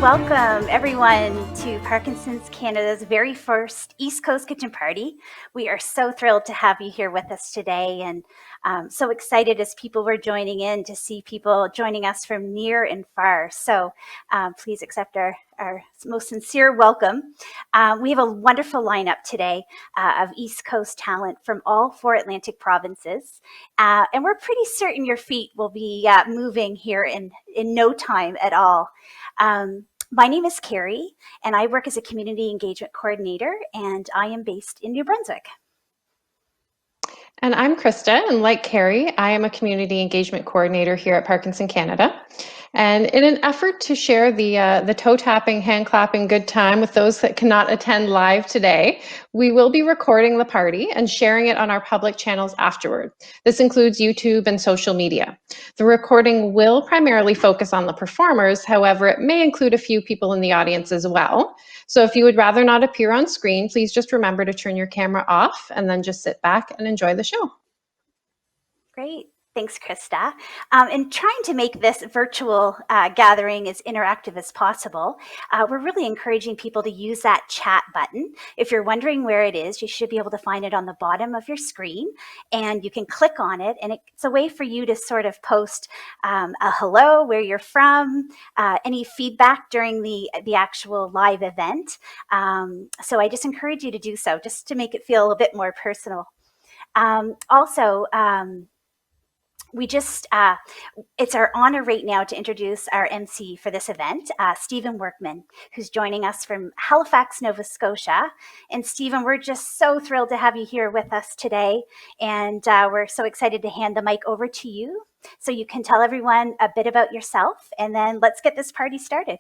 Welcome everyone to Parkinson's Canada's very first East Coast Kitchen Party. We are so thrilled to have you here with us today, and so excited as people were joining in to see people joining us from near and far. So please accept our most sincere welcome. We have a wonderful lineup today of East Coast talent from all 4 Atlantic provinces, and we're pretty certain your feet will be moving here in no time at all. My name is Carrie, and I work as a community engagement coordinator, and I am based in New Brunswick. And I'm Krista, and like Carrie, I am a community engagement coordinator here at Parkinson Canada. And in an effort to share the toe tapping, hand clapping good time with those that cannot attend live today, we will be recording the party and sharing it on our public channels afterward. This includes YouTube and social media. The recording will primarily focus on the performers, however, it may include a few people in the audience as well. So if you would rather not appear on screen, please just remember to turn your camera off and then just sit back and enjoy the show. Great. Thanks, Krista. And trying to make this virtual gathering as interactive as possible, we're really encouraging people to use that chat button. If you're wondering where it is, you should be able to find it on the bottom of your screen, and you can click on it, and it's a way for you to sort of post a hello, where you're from, any feedback during the actual live event. So I just encourage you to do so, just to make it feel a bit more personal. We just, it's our honor right now to introduce our MC for this event, Stephen Workman, who's joining us from Halifax, Nova Scotia. And Stephen, we're just so thrilled to have you here with us today. And we're so excited to hand the mic over to you so you can tell everyone a bit about yourself, and then let's get this party started.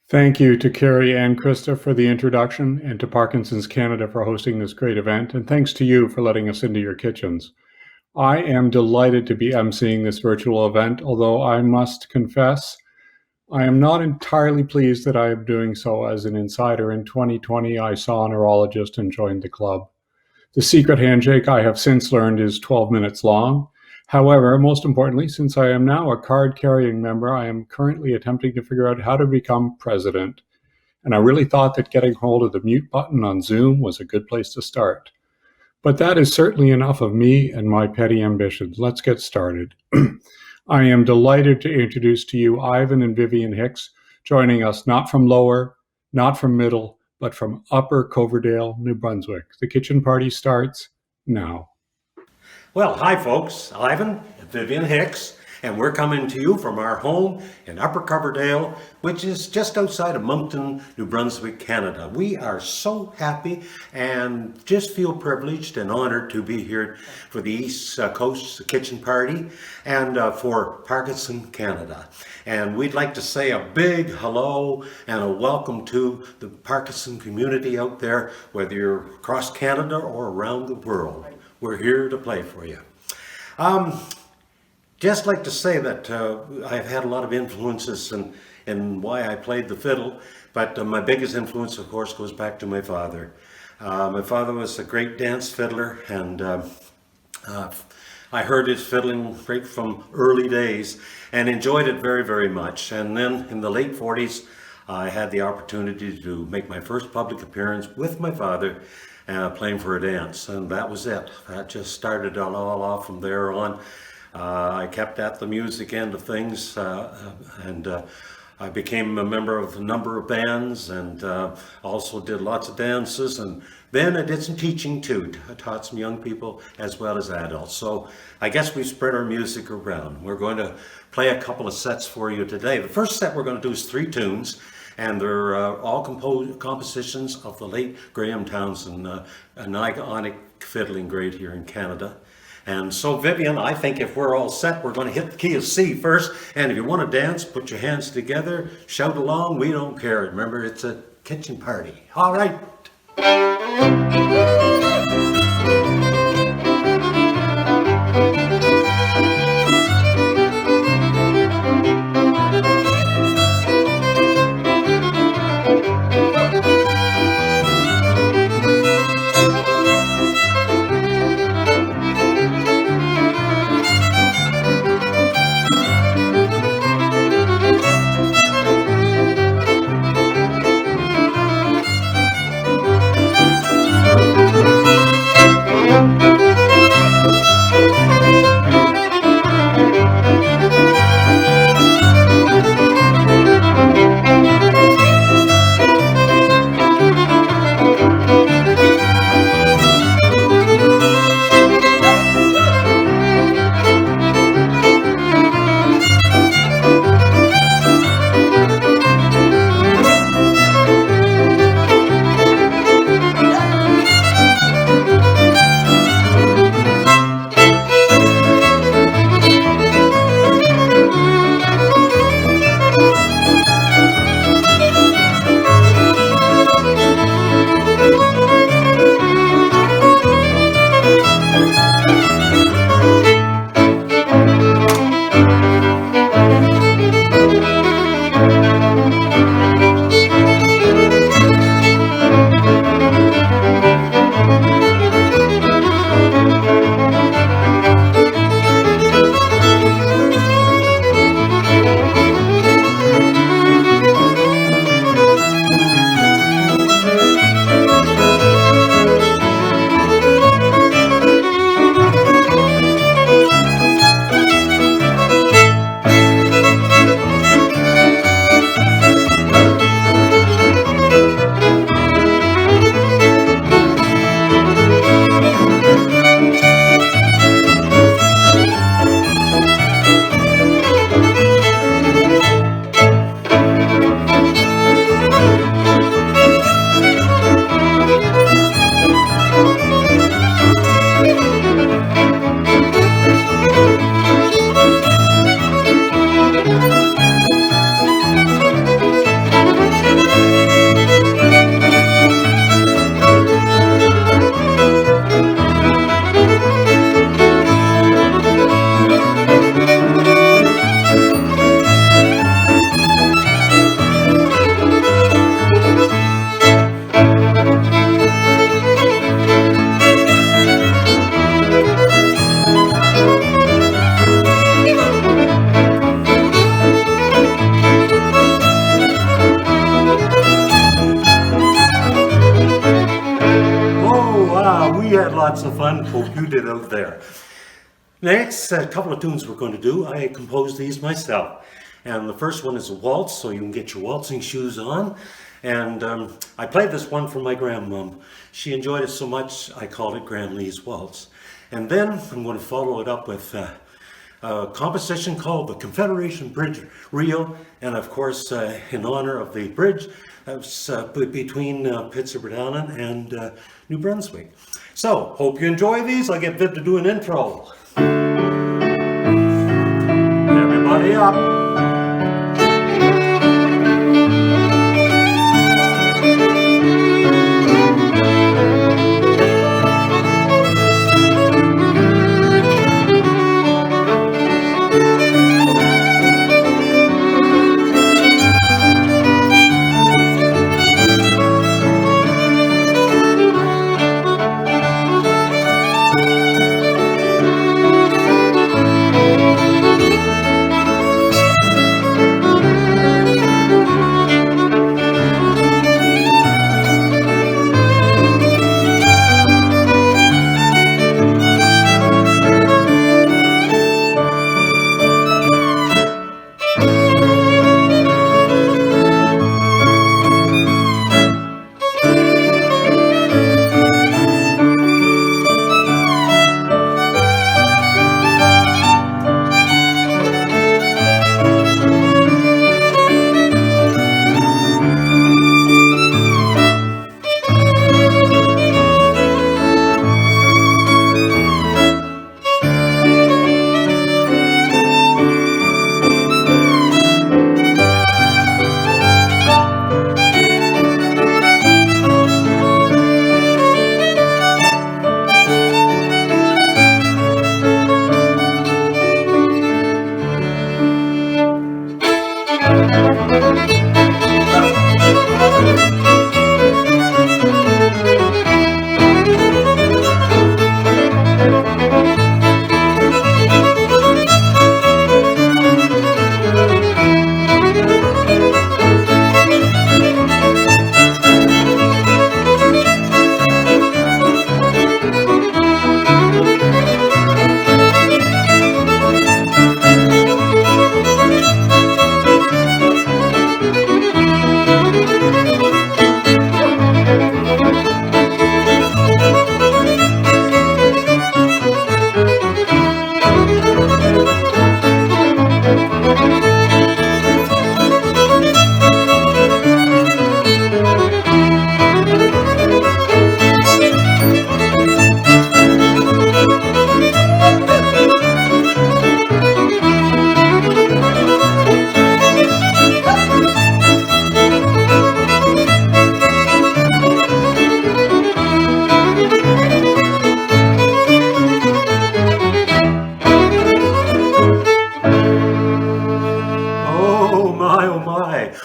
Thank you to Carrie and Krista for the introduction, and to Parkinson's Canada for hosting this great event. And thanks to you for letting us into your kitchens. I am delighted to be emceeing this virtual event, although I must confess, I am not entirely pleased that I am doing so as an insider. In 2020, I saw a neurologist and joined the club. The secret handshake, I have since learned, is 12 minutes long. However, most importantly, since I am now a card-carrying member, I am currently attempting to figure out how to become president. And I really thought that getting hold of the mute button on Zoom was a good place to start. But that is certainly enough of me and my petty ambitions. Let's get started. I am delighted to introduce to you Ivan and Vivian Hicks, joining us not from Lower, not from Middle, but from Upper Coverdale, New Brunswick. The kitchen party starts now. Well, hi folks, Ivan and Vivian Hicks, and we're coming to you from our home in Upper Coverdale, which is just outside of Moncton, New Brunswick, Canada. We are so happy and just feel privileged and honored to be here for the East Coast Kitchen Party and for Parkinson Canada. And we'd like to say a big hello and a welcome to the Parkinson community out there, whether you're across Canada or around the world. We're here to play for you. Just like to say that I've had a lot of influences in why I played the fiddle, but my biggest influence, of course, goes back to my father. My father was a great dance fiddler, and I heard his fiddling right from early days and enjoyed it very, very much. And then in the late 40s, I had the opportunity to make my first public appearance with my father playing for a dance, and that was it. That just started it all off from there on. I kept at the music end of things, and I became a member of a number of bands, and also did lots of dances, and then I did some teaching too. I taught some young people as well as adults. So I guess we spread our music around. We're going to play a couple of sets for you today. The first set we're going to do is 3 tunes, and they're all compositions of the late Graham Townsend, an iconic fiddling great here in Canada. And so, Vivian, I think if we're all set, we're going to hit the key of C first. And if you want to dance, put your hands together, shout along. We don't care. Remember, it's a kitchen party. All right. we had lots of fun. Hope you did out there. Next couple of tunes we're going to do, I composed these myself. And the first one is a waltz, so you can get your waltzing shoes on. And I played this one for my grandmom. She enjoyed it so much, I called it Gran Lee's Waltz. And then I'm going to follow it up with a composition called the Confederation Bridge Reel. And of course, in honor of the bridge that's between Pittsburgh and New Brunswick. So, hope you enjoy these. I'll get Viv to do an intro. Everybody up.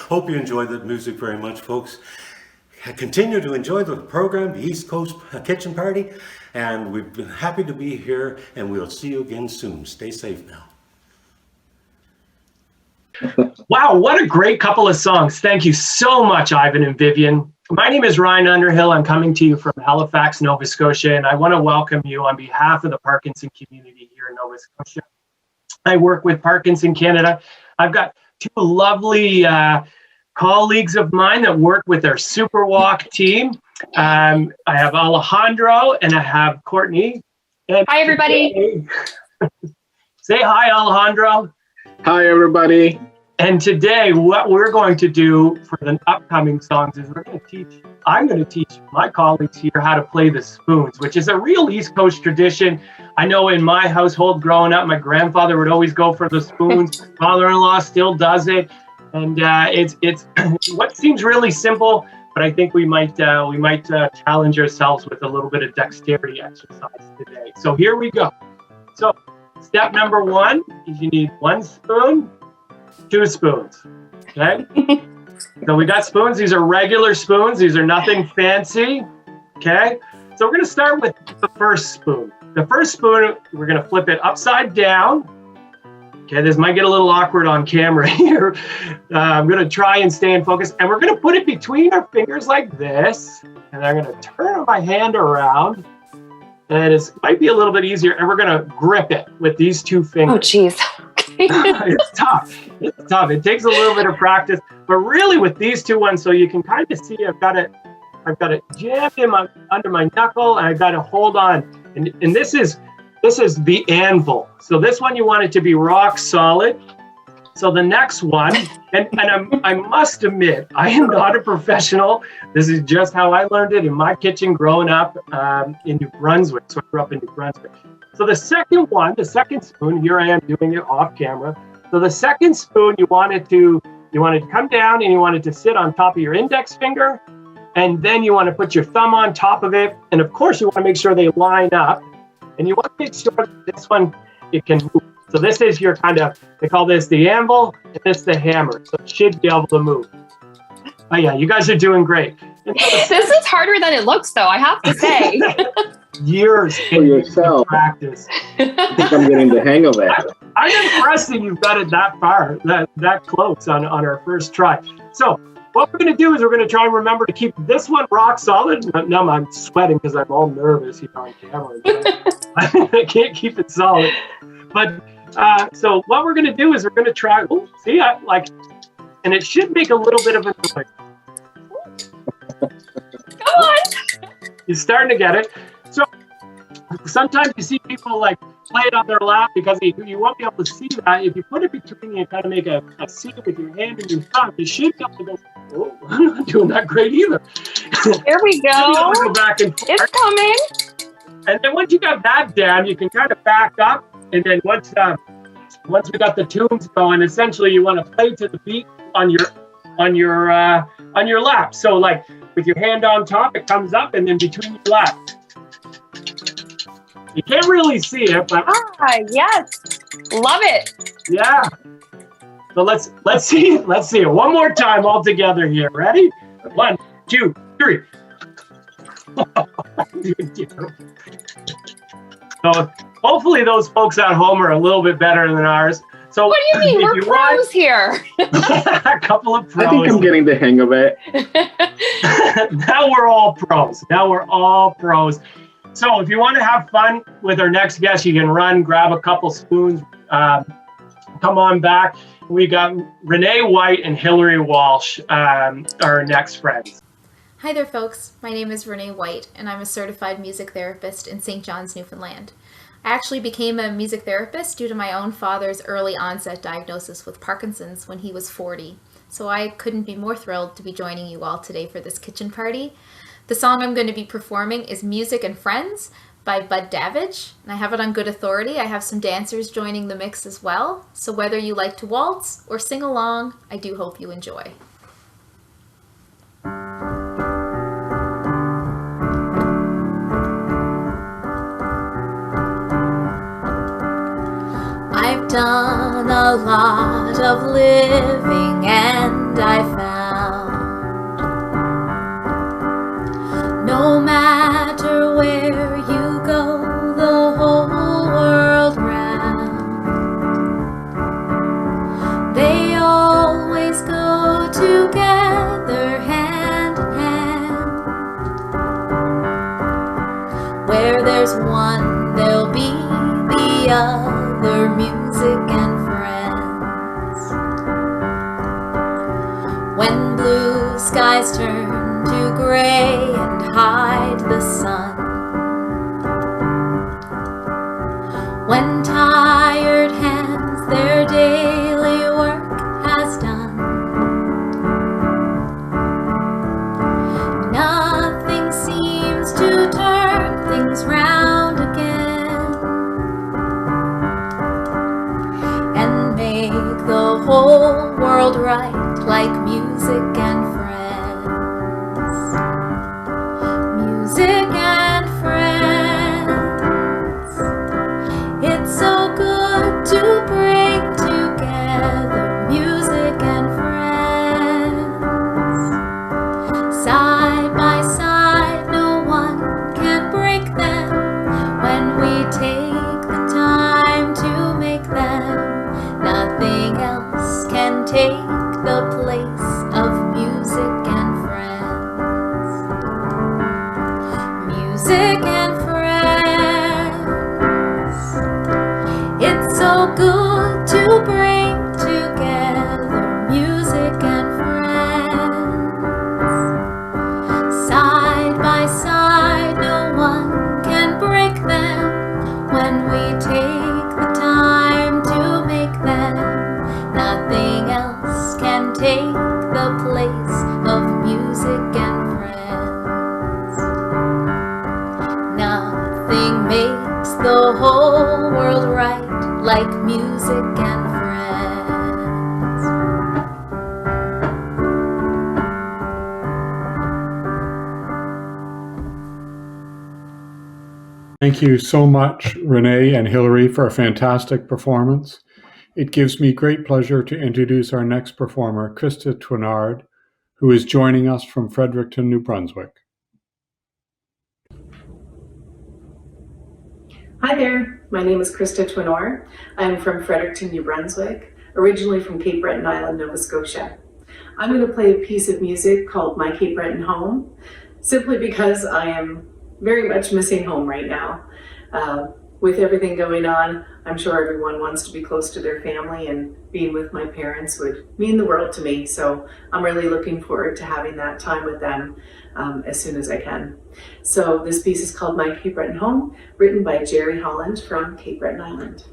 Hope you enjoyed that music very much, folks. Continue to enjoy the program, the East Coast Kitchen Party, and we've been happy to be here, and we'll see you again soon. Stay safe now. Wow, what a great couple of songs. Thank you so much, Ivan and Vivian. My name is Ryan Underhill. I'm coming to you from Halifax, Nova Scotia, and I want to welcome you on behalf of the Parkinson community here in Nova Scotia. I work with Parkinson Canada. I've got two lovely colleagues of mine that work with our Super Walk team. I have Alejandro and I have Courtney. And hi, everybody. Say hi, Alejandro. Hi, everybody. And today, what we're going to do for the upcoming songs is I'm going to teach my colleagues here how to play the spoons, which is a real East Coast tradition. I know in my household growing up, my grandfather would always go for the spoons. Father-in-law still does it. And it's what seems really simple, but I think we might challenge ourselves with a little bit of dexterity exercise today. So here we go. So step number one is you need 1 spoon, 2 spoons, okay? So we got spoons. These are regular spoons. These are nothing fancy, okay? So we're going to start with the first spoon. The first spoon, we're going to flip it upside down. Okay, this might get a little awkward on camera here. I'm going to try and stay in focus. And we're going to put it between our fingers like this. And I'm going to turn my hand around. and it might be a little bit easier. And we're going to grip it with these two fingers. Oh, geez. Okay. It's tough. It's tough. It takes a little bit of practice, but really with these two ones, so you can kind of see I've got it jammed under my knuckle, and I've got to hold on. And this is the anvil. So this one you want it to be rock solid. So the next one, and I must admit, I am not a professional. This is just how I learned it in my kitchen growing up in New Brunswick. So I grew up in New Brunswick. So the second spoon, here I am doing it off camera. So the second spoon, you want it to come down and you want it to sit on top of your index finger. And then you want to put your thumb on top of it. And of course, you want to make sure they line up. And you want to make sure that this one, it can move. So this is your they call this the anvil, and this the hammer. So it should be able to move. Oh yeah, you guys are doing great. This is harder than it looks, though, I have to say. Years For yourself. practice. I think I'm getting the hang of it. I'm impressed that you've got it that far, that close on our first try. So what we're going to do is we're going to try and remember to keep this one rock solid. Now I'm sweating because I'm all nervous here on camera. I can't keep it solid. But so what we're going to do is we're going to try. Oh, see, and it should make a little bit of a noise. Come on. You're starting to get it. So sometimes you see people play it on their lap because you won't be able to see that. If you put it between you and kind of make a C with your hand and your thumb, you should be able to go, oh, I'm not doing that great either. Here we go. Go back and forth. It's coming. And then once you got that down, you can kind of back up. And then once we got the tunes going, essentially you want to play to the beat on your lap. So with your hand on top, it comes up, and then between your laps. You can't really see it, but Yes. Love it. yeah. So let's see it one more time all together here. Ready? 1, 2, 3. So hopefully those folks at home are a little bit better than ours. So What do you mean? We're pros here. A couple of pros. I think I'm getting the hang of it. Now we're all pros. So if you want to have fun with our next guest, you can grab a couple spoons, come on back. We got Renee White and Hillary Walsh, our next friends. Hi there, folks. My name is Renee White, and I'm a certified music therapist in St. John's, Newfoundland. I actually became a music therapist due to my own father's early onset diagnosis with Parkinson's when he was 40. So I couldn't be more thrilled to be joining you all today for this kitchen party. The song I'm going to be performing is Music and Friends by Bud Davidge, and I have it on good authority. I have some dancers joining the mix as well. So whether you like to waltz or sing along, I do hope you enjoy. I've done a lot of living, and I found no matter where you go, the whole world round, they always go together hand in hand. Where there's one, there'll be the other, music and friends. When blue skies turn to gray and hide the sun, when tired hands their daily work has done, nothing seems to turn things round again and make the whole world right, like music and friends. Music and friends, it's so good makes the whole world right, like music and friends. Thank you so much, Renee and Hillary, for a fantastic performance. It gives me great pleasure to introduce our next performer, Krista Touesnard, who is joining us from Fredericton, New Brunswick. Hi there, my name is Krista Touesnard. I'm from Fredericton, New Brunswick, originally from Cape Breton Island, Nova Scotia. I'm going to play a piece of music called My Cape Breton Home, simply because I am very much missing home right now. With everything going on, I'm sure everyone wants to be close to their family, and being with my parents would mean the world to me. So I'm really looking forward to having that time with them as soon as I can. So this piece is called My Cape Breton Home, written by Jerry Holland from Cape Breton Island.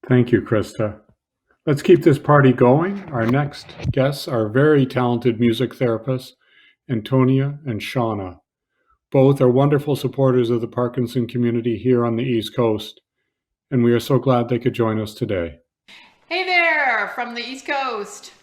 Thank you, Krista. Let's keep this party going. Our next guests are very talented music therapists, Antonia and Shona. Both are wonderful supporters of the Parkinson community here on the East Coast, and we are so glad they could join us today. Hey there, from the East Coast.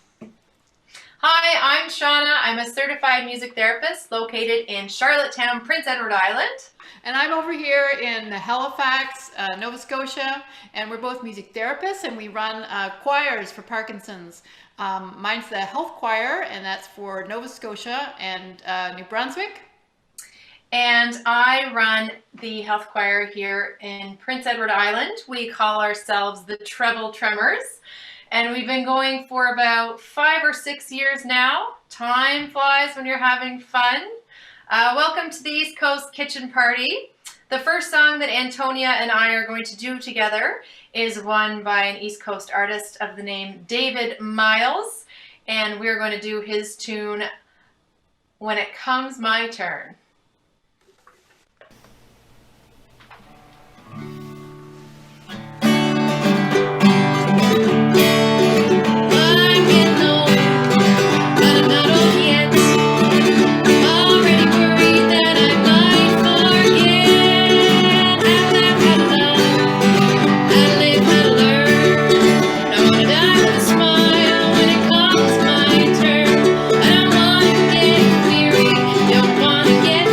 Hi, I'm Shona. I'm a certified music therapist located in Charlottetown, Prince Edward Island. And I'm over here in Halifax, Nova Scotia, and we're both music therapists, and we run choirs for Parkinson's. Mine's the health choir, and that's for Nova Scotia and New Brunswick. And I run the health choir here in Prince Edward Island. We call ourselves the Treble Tremors. And we've been going for about 5 or 6 years now. Time flies when you're having fun. Welcome to the East Coast Kitchen Party. The first song that Antonia and I are going to do together is one by an East Coast artist of the name David Miles. And we're going to do his tune, When It Comes My Turn. Don't wanna get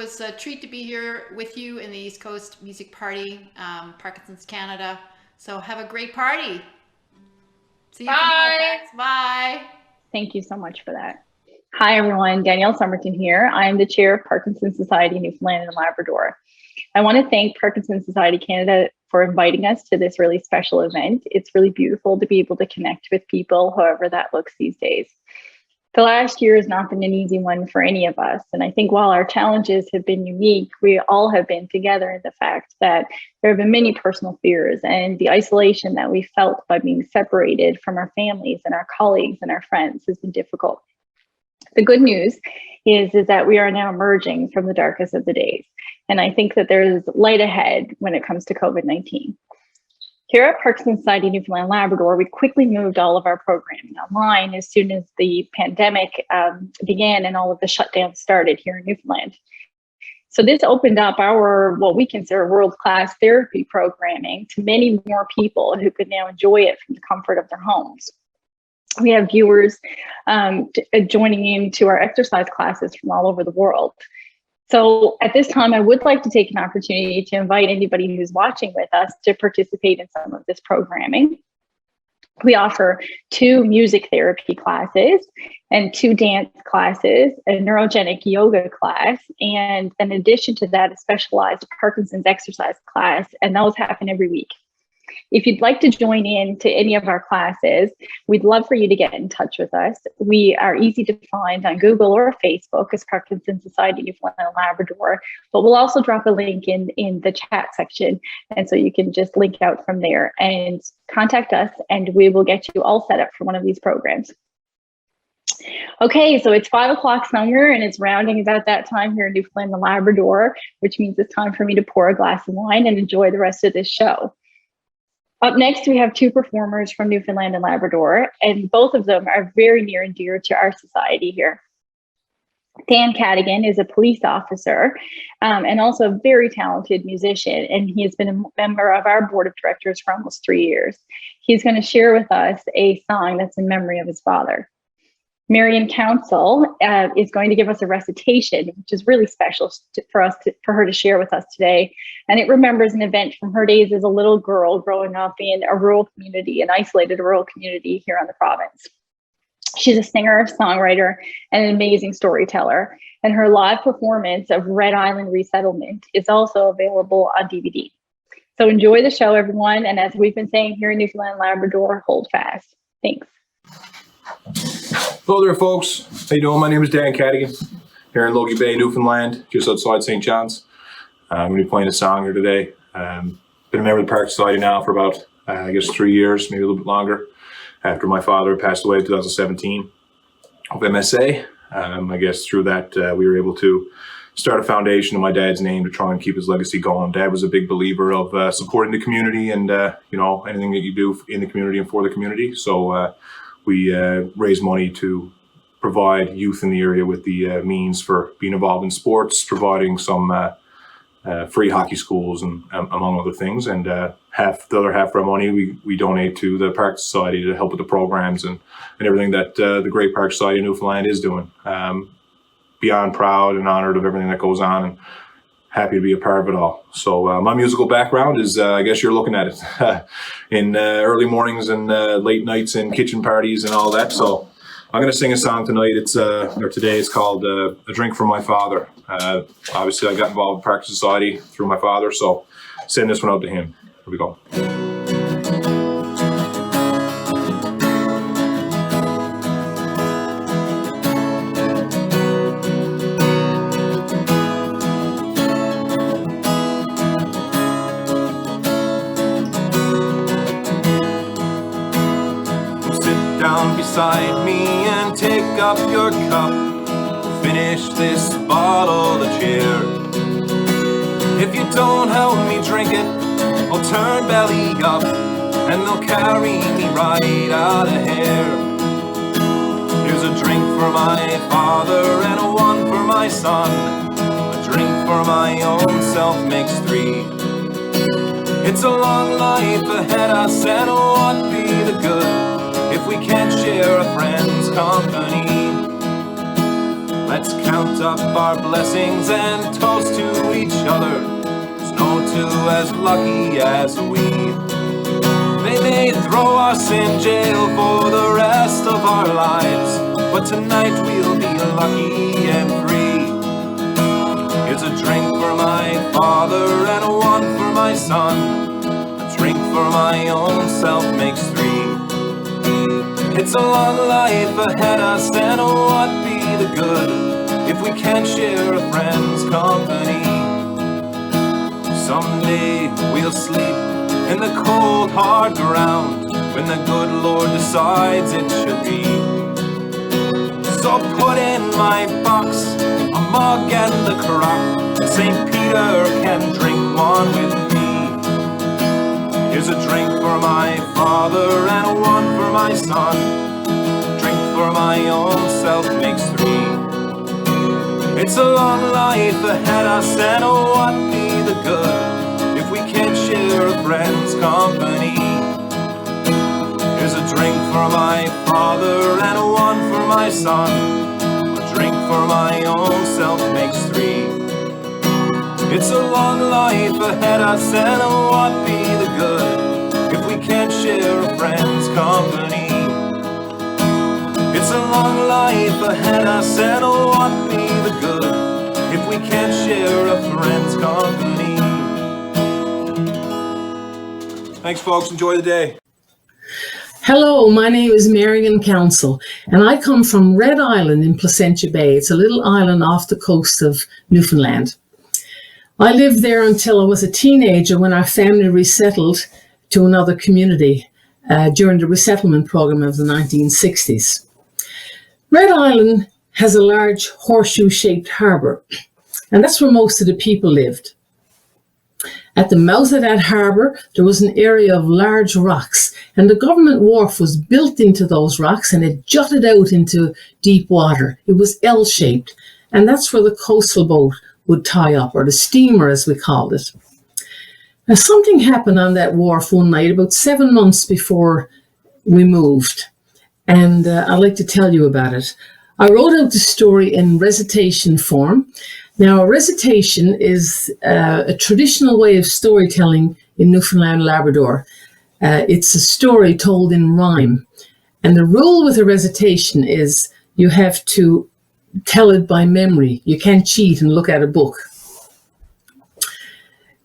was a treat to be here with you in the East Coast Music Party, Parkinson's Canada. So have a great party. See you. Bye. Bye. Thank you so much for that. Hi, everyone. Danielle Somerton here. I'm the chair of Parkinson's Society Newfoundland and Labrador. I want to thank Parkinson's Society Canada for inviting us to this really special event. It's really beautiful to be able to connect with people, however that looks these days. The last year has not been an easy one for any of us. And I think while our challenges have been unique, we all have been together in the fact that there have been many personal fears, and the isolation that we felt by being separated from our families and our colleagues and our friends has been difficult. The good news is that we are now emerging from the darkest of the days. And I think that there's light ahead when it comes to COVID-19. Here at Parkinson's Society Newfoundland and Labrador, we quickly moved all of our programming online as soon as the pandemic began and all of the shutdowns started here in Newfoundland. So this opened up our, what we consider world-class therapy programming to many more people who could now enjoy it from the comfort of their homes. We have viewers joining into our exercise classes from all over the world. So at this time, I would like to take an opportunity to invite anybody who's watching with us to participate in some of this programming. We offer 2 music therapy classes and 2 dance classes, a neurogenic yoga class, and in addition to that, a specialized Parkinson's exercise class, and those happen every week. If you'd like to join in to any of our classes, we'd love for you to get in touch with us. We are easy to find on Google or Facebook as Parkinson's Society Newfoundland and Labrador, but we'll also drop a link in the chat section. And so you can just link out from there and contact us, and we will get you all set up for one of these programs. Okay, so it's 5 o'clock somewhere, and it's rounding about that time here in Newfoundland and Labrador, which means it's time for me to pour a glass of wine and enjoy the rest of this show. Up next, we have 2 performers from Newfoundland and Labrador, and both of them are very near and dear to our society here. Dan Cadigan is a police officer and also a very talented musician, and he has been a member of our board of directors for almost 3 years. He's going to share with us a song that's in memory of his father. Marion Council is going to give us a recitation, which is really special for her to share with us today. And it remembers an event from her days as a little girl growing up in a rural community, an isolated rural community here on the province. She's a singer, songwriter, and an amazing storyteller. And her live performance of Red Island Resettlement is also available on DVD. So enjoy the show, everyone. And as we've been saying here in Newfoundland and Labrador, hold fast. Thanks. Hello there, folks. How you doing? My name is Dan Cadigan here in Logie Bay, Newfoundland, just outside St. John's. I'm going to be playing a song here today. Been a member of the Park Society now for about, I guess, 3 years, maybe a little bit longer, after my father passed away in 2017 of MSA. I guess through that, we were able to start a foundation in my dad's name to try and keep his legacy going. Dad was a big believer of supporting the community and, anything that you do in the community and for the community. So we raise money to provide youth in the area with the means for being involved in sports, providing some free hockey schools and among other things. And the other half of our money we donate to the Park Society to help with the programs and everything that the great Park Society of Newfoundland is doing. Beyond proud and honored of everything that goes on, and happy to be a part of it all. So my musical background is, I guess you're looking at it, in early mornings and late nights and kitchen parties and all that. So I'm going to sing a song tonight. Today it's called A Drink for My Father. Obviously I got involved with Park Society through my father, so send this one out to him. Here we go. Beside me and take up your cup. We'll finish this bottle of cheer. If you don't help me drink it, I'll turn belly up and they'll carry me right out of here. Here's a drink for my father and a one for my son. A drink for my own self makes 3. It's a long life ahead of us, and what be the good if we can't share a friend's company? Let's count up our blessings and toast to each other. There's no two as lucky as we. They may throw us in jail for the rest of our lives, but tonight we'll be lucky and free. Here's a drink for my father and one for my son. A drink for my own self makes three. It's a long life ahead us, and what be the good if we can't share a friend's company? Someday we'll sleep in the cold hard ground when the good Lord decides it should be. So put in my box a mug and the crock, St. Peter can drink one with me. Here's a drink for my father and one for my son. Drink for my own self makes three. It's a long life ahead us, and what be the good if we can't share a friend's company? Here's a drink for my father and one for my son. A drink for my own self makes three. It's a long life ahead us, and what be the good if we can't share a friend's company? It's a long life ahead us, and what be the good if we can't share a friend's company? Thanks, folks. Enjoy the day. Hello, my name is Marion Council, and I come from Red Island in Placentia Bay. It's a little island off the coast of Newfoundland. I lived there until I was a teenager, when our family resettled to another community during the resettlement program of the 1960s. Red Island has a large horseshoe-shaped harbour, and that's where most of the people lived. At the mouth of that harbour, there was an area of large rocks, and the government wharf was built into those rocks, and it jutted out into deep water. It was L-shaped, and that's where the coastal boat would tie up, or the steamer as we called it. Now, something happened on that wharf one night about 7 months before we moved, and I'd like to tell you about it. I wrote out the story in recitation form. Now, a recitation is a traditional way of storytelling in Newfoundland, Labrador. It's a story told in rhyme. And the rule with a recitation is you have to tell it by memory. You can't cheat and look at a book.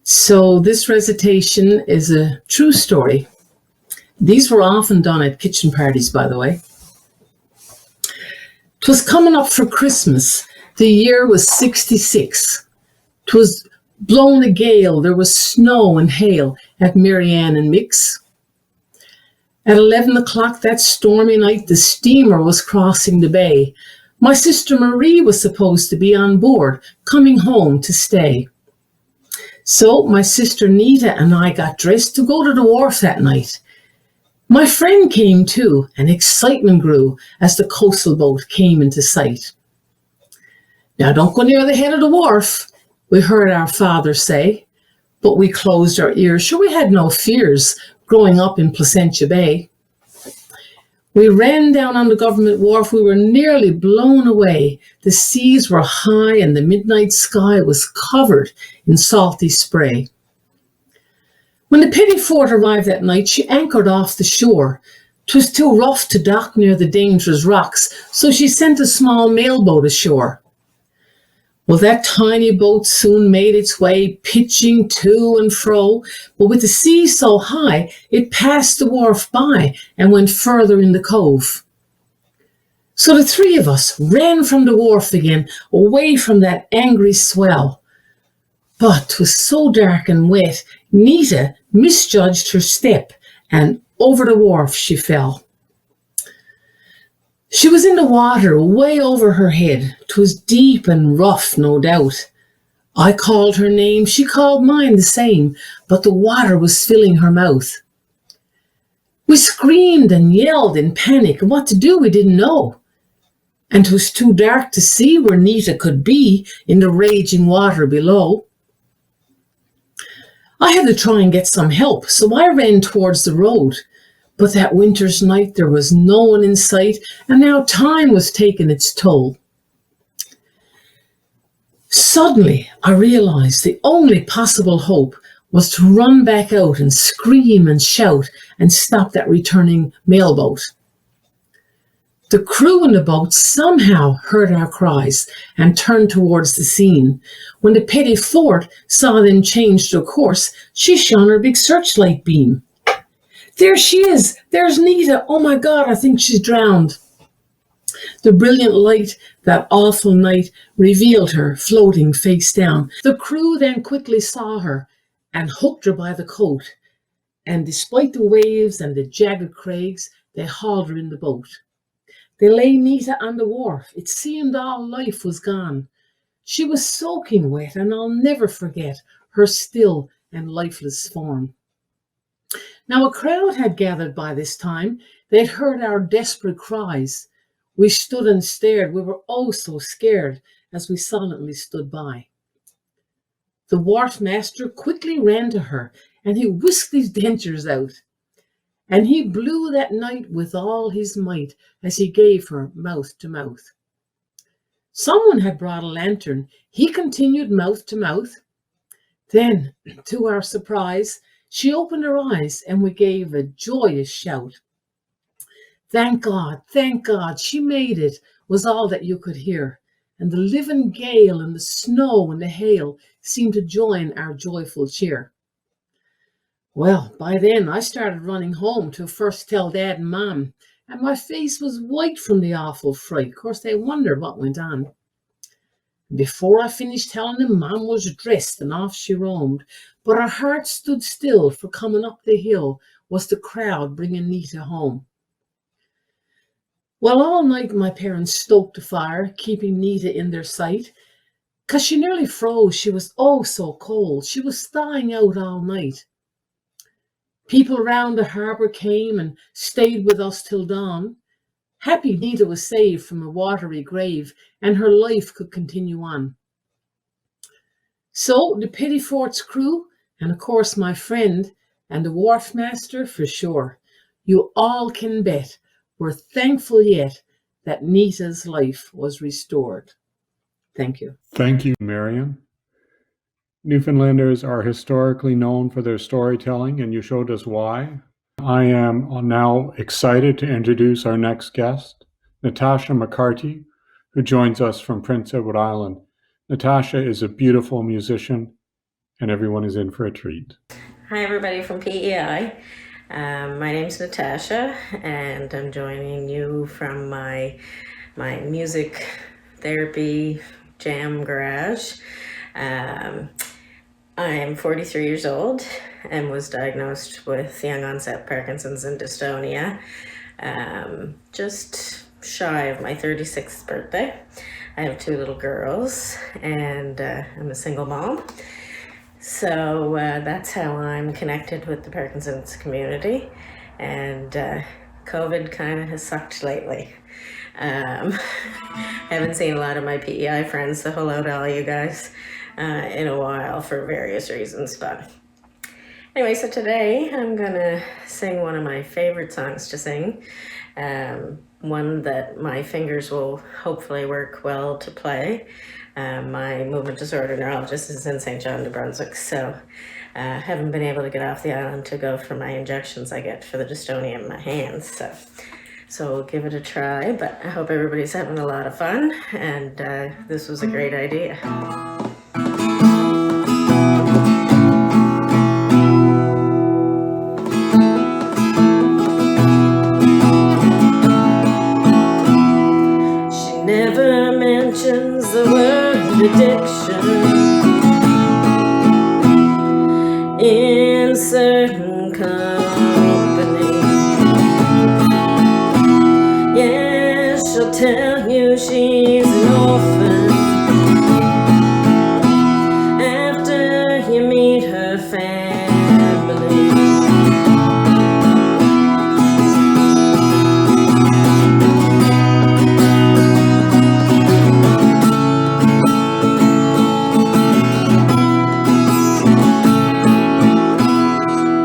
So this recitation is a true story. These were often done at kitchen parties, by the way. 'Twas coming up for Christmas. The year was 66. 'Twas blown a gale. There was snow and hail at Marianne and Mix. At 11 o'clock that stormy night, the steamer was crossing the bay. My sister Marie was supposed to be on board, coming home to stay. So my sister Nita and I got dressed to go to the wharf that night. My friend came too, and excitement grew as the coastal boat came into sight. Now don't go near the head of the wharf, we heard our father say, but we closed our ears. Sure, we had no fears growing up in Placentia Bay. We ran down on the government wharf. We were nearly blown away. The seas were high and the midnight sky was covered in salty spray. When the Penny Fort arrived that night, she anchored off the shore. 'Twas too rough to dock near the dangerous rocks, so she sent a small mailboat ashore. Well, that tiny boat soon made its way, pitching to and fro, but with the sea so high, it passed the wharf by and went further in the cove. So the three of us ran from the wharf again, away from that angry swell. But 'twas so dark and wet, Nita misjudged her step, and over the wharf she fell. She was in the water way over her head. 'Twas deep and rough, no doubt. I called her name, she called mine the same, but the water was filling her mouth. We screamed and yelled in panic, and what to do we didn't know. And 'twas too dark to see where Nita could be in the raging water below. I had to try and get some help, so I ran towards the road. But that winter's night there was no one in sight, and now time was taking its toll. Suddenly, I realized the only possible hope was to run back out and scream and shout and stop that returning mailboat. The crew in the boat somehow heard our cries and turned towards the scene. When the petty fort saw them change their course, she shone her big searchlight beam. "There she is! There's Nita! Oh my God, I think she's drowned." The brilliant light that awful night revealed her floating face down. The crew then quickly saw her and hooked her by the coat. And despite the waves and the jagged crags, they hauled her in the boat. They lay Nita on the wharf. It seemed all life was gone. She was soaking wet, and I'll never forget her still and lifeless form. Now a crowd had gathered by this time. They'd heard our desperate cries. We stood and stared. We were oh so scared as we silently stood by. The wharf master quickly ran to her, and he whisked his dentures out. And he blew that night with all his might as he gave her mouth to mouth. Someone had brought a lantern. He continued mouth to mouth. Then, to our surprise, she opened her eyes, and we gave a joyous shout. Thank God, she made it, was all that you could hear. And the living gale and the snow and the hail seemed to join our joyful cheer. Well, by then I started running home to first tell Dad and Mom, and my face was white from the awful fright. Of course, they wondered what went on. Before I finished telling them, Mom was dressed and off she roamed, but her heart stood still, for coming up the hill was the crowd bringing Nita home. Well, all night my parents stoked the fire, keeping Nita in their sight, 'cause she nearly froze. She was oh so cold. She was thawing out all night. People round the harbour came and stayed with us till dawn. Happy Nita was saved from a watery grave, and her life could continue on. So the petty fort's crew, and of course my friend, and the wharf master for sure, you all can bet, we're thankful yet that Nita's life was restored. Thank you. Thank you, Marion. Newfoundlanders are historically known for their storytelling, and you showed us why. I am now excited to introduce our next guest, Natasha McCarty, who joins us from Prince Edward Island. Natasha is a beautiful musician, and everyone is in for a treat. Hi, everybody from PEI. My name's Natasha, and I'm joining you from my music therapy jam garage. I am 43 years old and was diagnosed with young onset Parkinson's and dystonia just shy of my 36th birthday. I have 2 little girls, and I'm a single mom. So that's how I'm connected with the Parkinson's community, and COVID kind of has sucked lately. I haven't seen a lot of my PEI friends, so hello to all you guys in a while for various reasons. But anyway, so today I'm gonna sing one of my favorite songs to sing, one that my fingers will hopefully work well to play. My movement disorder neurologist is in St. John, New Brunswick, so I haven't been able to get off the island to go for my injections I get for the dystonia in my hands. So we'll give it a try, but I hope everybody's having a lot of fun, and this was a great idea. She never mentions the word addiction in certain company. Yeah, she'll tell you she's an orphan after you meet her family.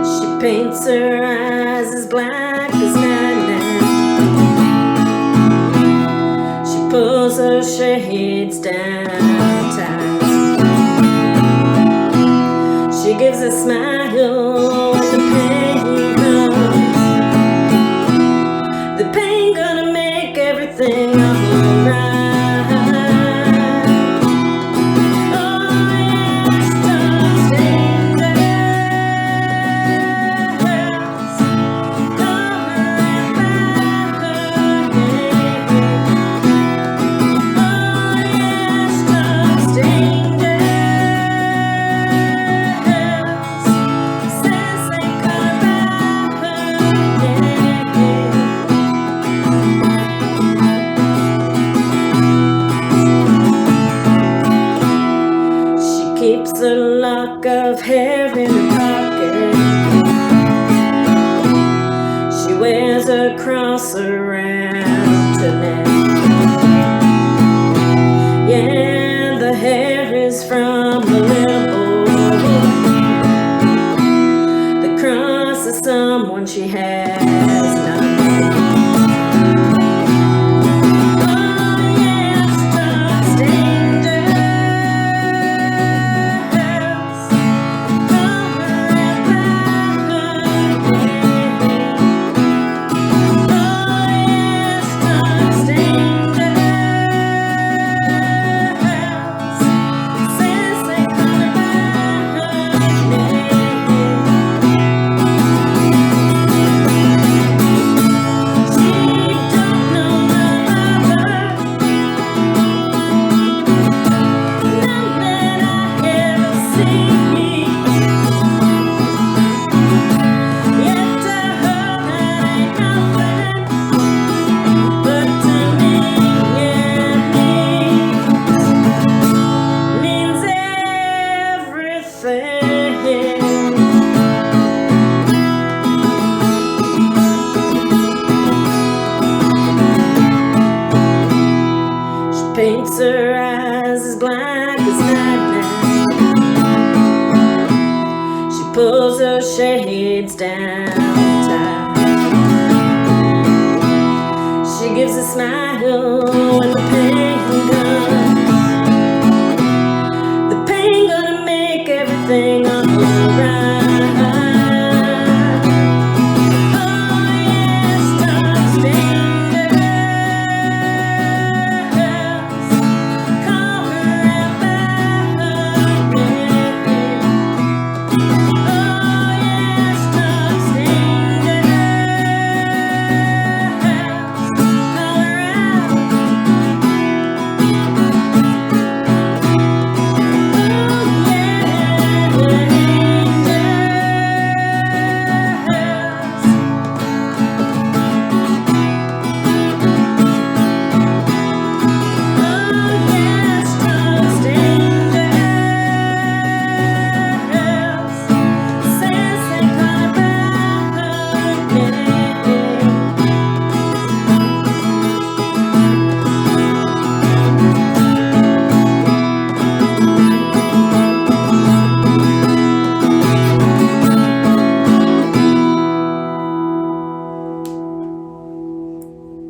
She paints her eyes as black as night. She pulls her shades down tight. She gives a smile when the pain comes. The pain gonna make everything alright. Keeps a lock of hair in her pocket. She wears a cross around her neck. Yeah, the hair is from a little boy. The cross is someone she has not met. Paints her eyes as black as night. She pulls her shades down tight. She gives a smile when the pain comes. The pain gonna make everything alright.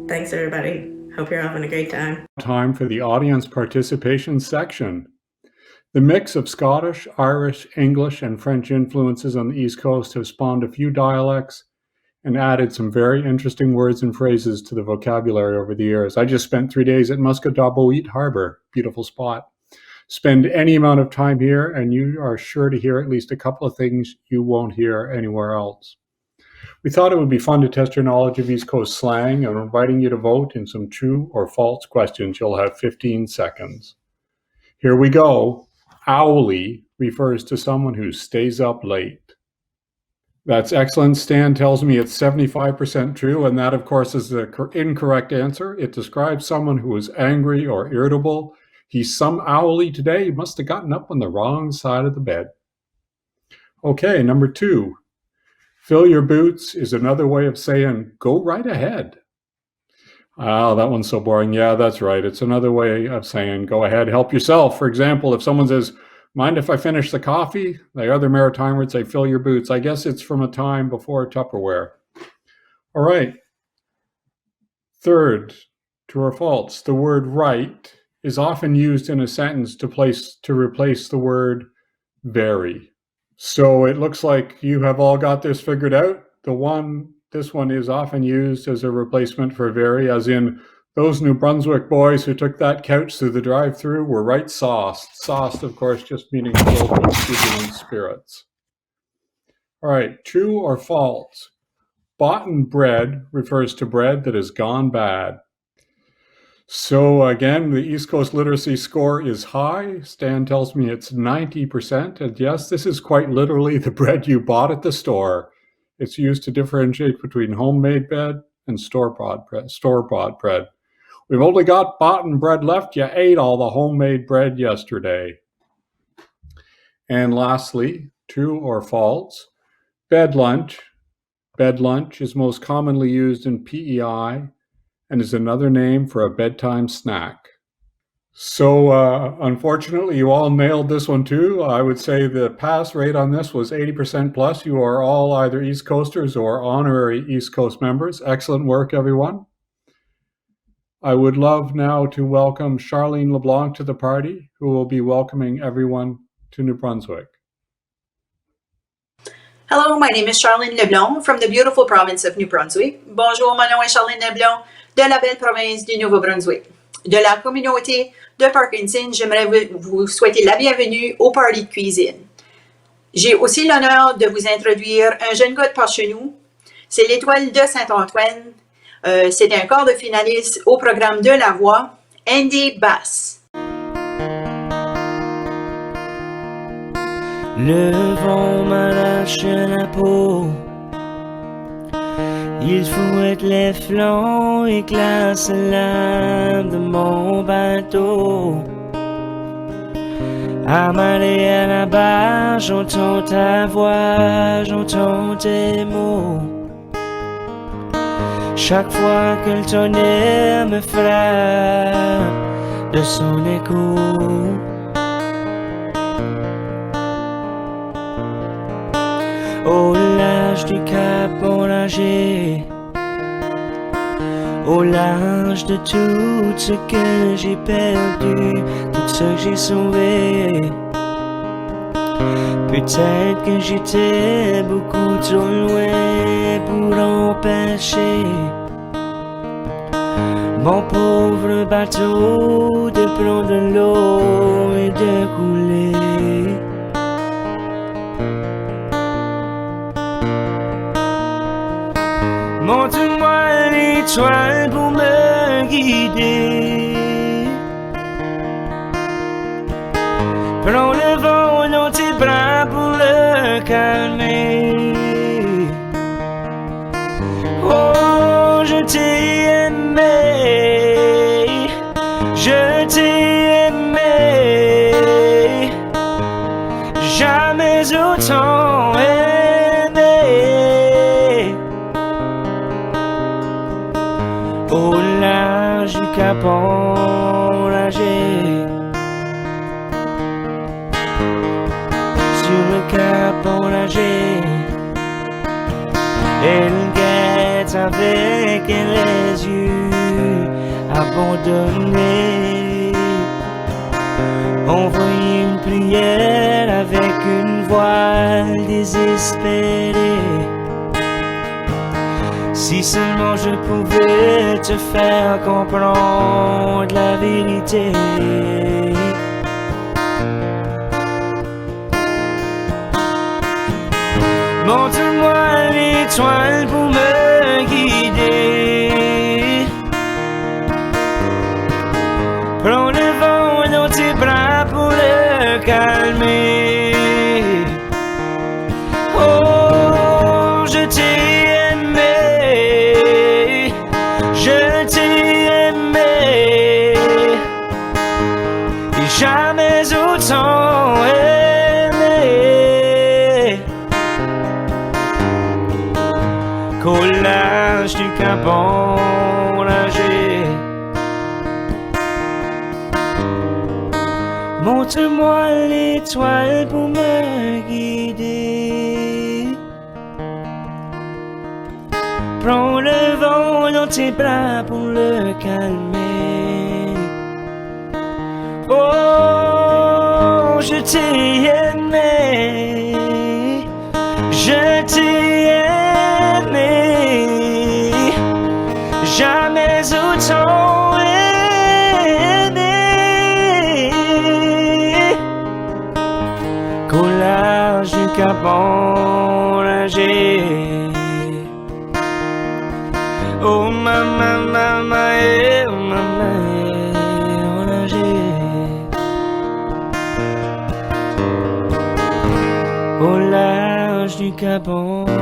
Thanks, everybody. Hope you're having a great time. Time for the audience participation section. The mix of Scottish, Irish, English, and French influences on the East Coast have spawned a few dialects and added some very interesting words and phrases to the vocabulary over the years. I just spent 3 days at Musquodoboit Harbor, beautiful spot. Spend any amount of time here and you are sure to hear at least a couple of things you won't hear anywhere else. We thought it would be fun to test your knowledge of East Coast slang, and we're inviting you to vote in some true or false questions. You'll have 15 seconds. Here we go. Owly refers to someone who stays up late. That's excellent. Stan tells me it's 75% true, and that, of course, is the incorrect answer. It describes someone who is angry or irritable. He's some owly today. He must have gotten up on the wrong side of the bed. Okay, number 2. Fill your boots is another way of saying, go right ahead. Oh, that one's so boring. Yeah, that's right. It's another way of saying, go ahead, help yourself. For example, if someone says, mind if I finish the coffee? The other maritime would say, fill your boots. I guess it's from a time before Tupperware. All right. Third, true or false, the word right is often used in a sentence to replace the word very. So it looks like you have all got this figured out. This one is often used as a replacement for very, as in those New Brunswick boys who took that couch through the drive-through were right sauced. Sauced, of course, just meaning filled with sizzling spirits. All right, true or false? Boughten bread refers to bread that has gone bad. So again, the East Coast literacy score is high. Stan tells me it's 90%. And yes, this is quite literally the bread you bought at the store. It's used to differentiate between homemade bread and store-bought bread. We've only got boughten bread left. You ate all the homemade bread yesterday. And lastly, true or false? Bed lunch. Bed lunch is most commonly used in PEI and is another name for a bedtime snack. So unfortunately, you all nailed this one too. I would say the pass rate on this was 80% plus. You are all either East Coasters or honorary East Coast members. Excellent work, everyone. I would love now to welcome Charlene LeBlanc to the party, who will be welcoming everyone to New Brunswick. Hello, my name is Charlene Leblanc from the beautiful province of New Brunswick. Bonjour, mon nom est Charlene Leblanc de la belle province du Nouveau-Brunswick. De la communauté de Parkinson, j'aimerais vous souhaiter la bienvenue au party de cuisine. J'ai aussi l'honneur de vous introduire un jeune gars de par chez nous. C'est l'Étoile de Saint-Antoine. C'est un quart de finaliste au programme de la voix, Andy Bass. Le vent m'arrache la peau, il fouette les flancs et glace l'âme de mon bateau. Amarré à la barre, j'entends ta voix, j'entends tes mots. Chaque fois que le tonnerre me frappe de son écho, au large du cap enragé, au large de tout ce que j'ai perdu, tout ce que j'ai sauvé. Peut-être que j'étais beaucoup trop loin pour empêcher mon pauvre bateau de prendre l'eau et de couler. Montre-moi l'étoile pour me guider. Prends le vent dans tes bras pour le calmer. Oh, je t'ai aimé, je t'ai aimé, jamais autant aimé. Au large du cap enragé, sur le cap enragé, elle guette avec les yeux abandonnés. Envoyer une prière avec une voix désespérée. Si seulement je pouvais te faire comprendre la vérité. Montre-moi l'étoile pour me guider. Prends le vent dans tes bras pour le calmer. Oh, je t'ai aimé, je t'ai aimé, et jamais autant aimé. Qu'au large du cap enragé, montre-moi l'étoile pour me guider. Prends le vent dans tes bras pour le calmer. Oh, je t'ai aimé, jamais autant aimé qu'au large du Cap enragé. Oh maman, maman, oh maman, enragé. Au large du Cap enragé.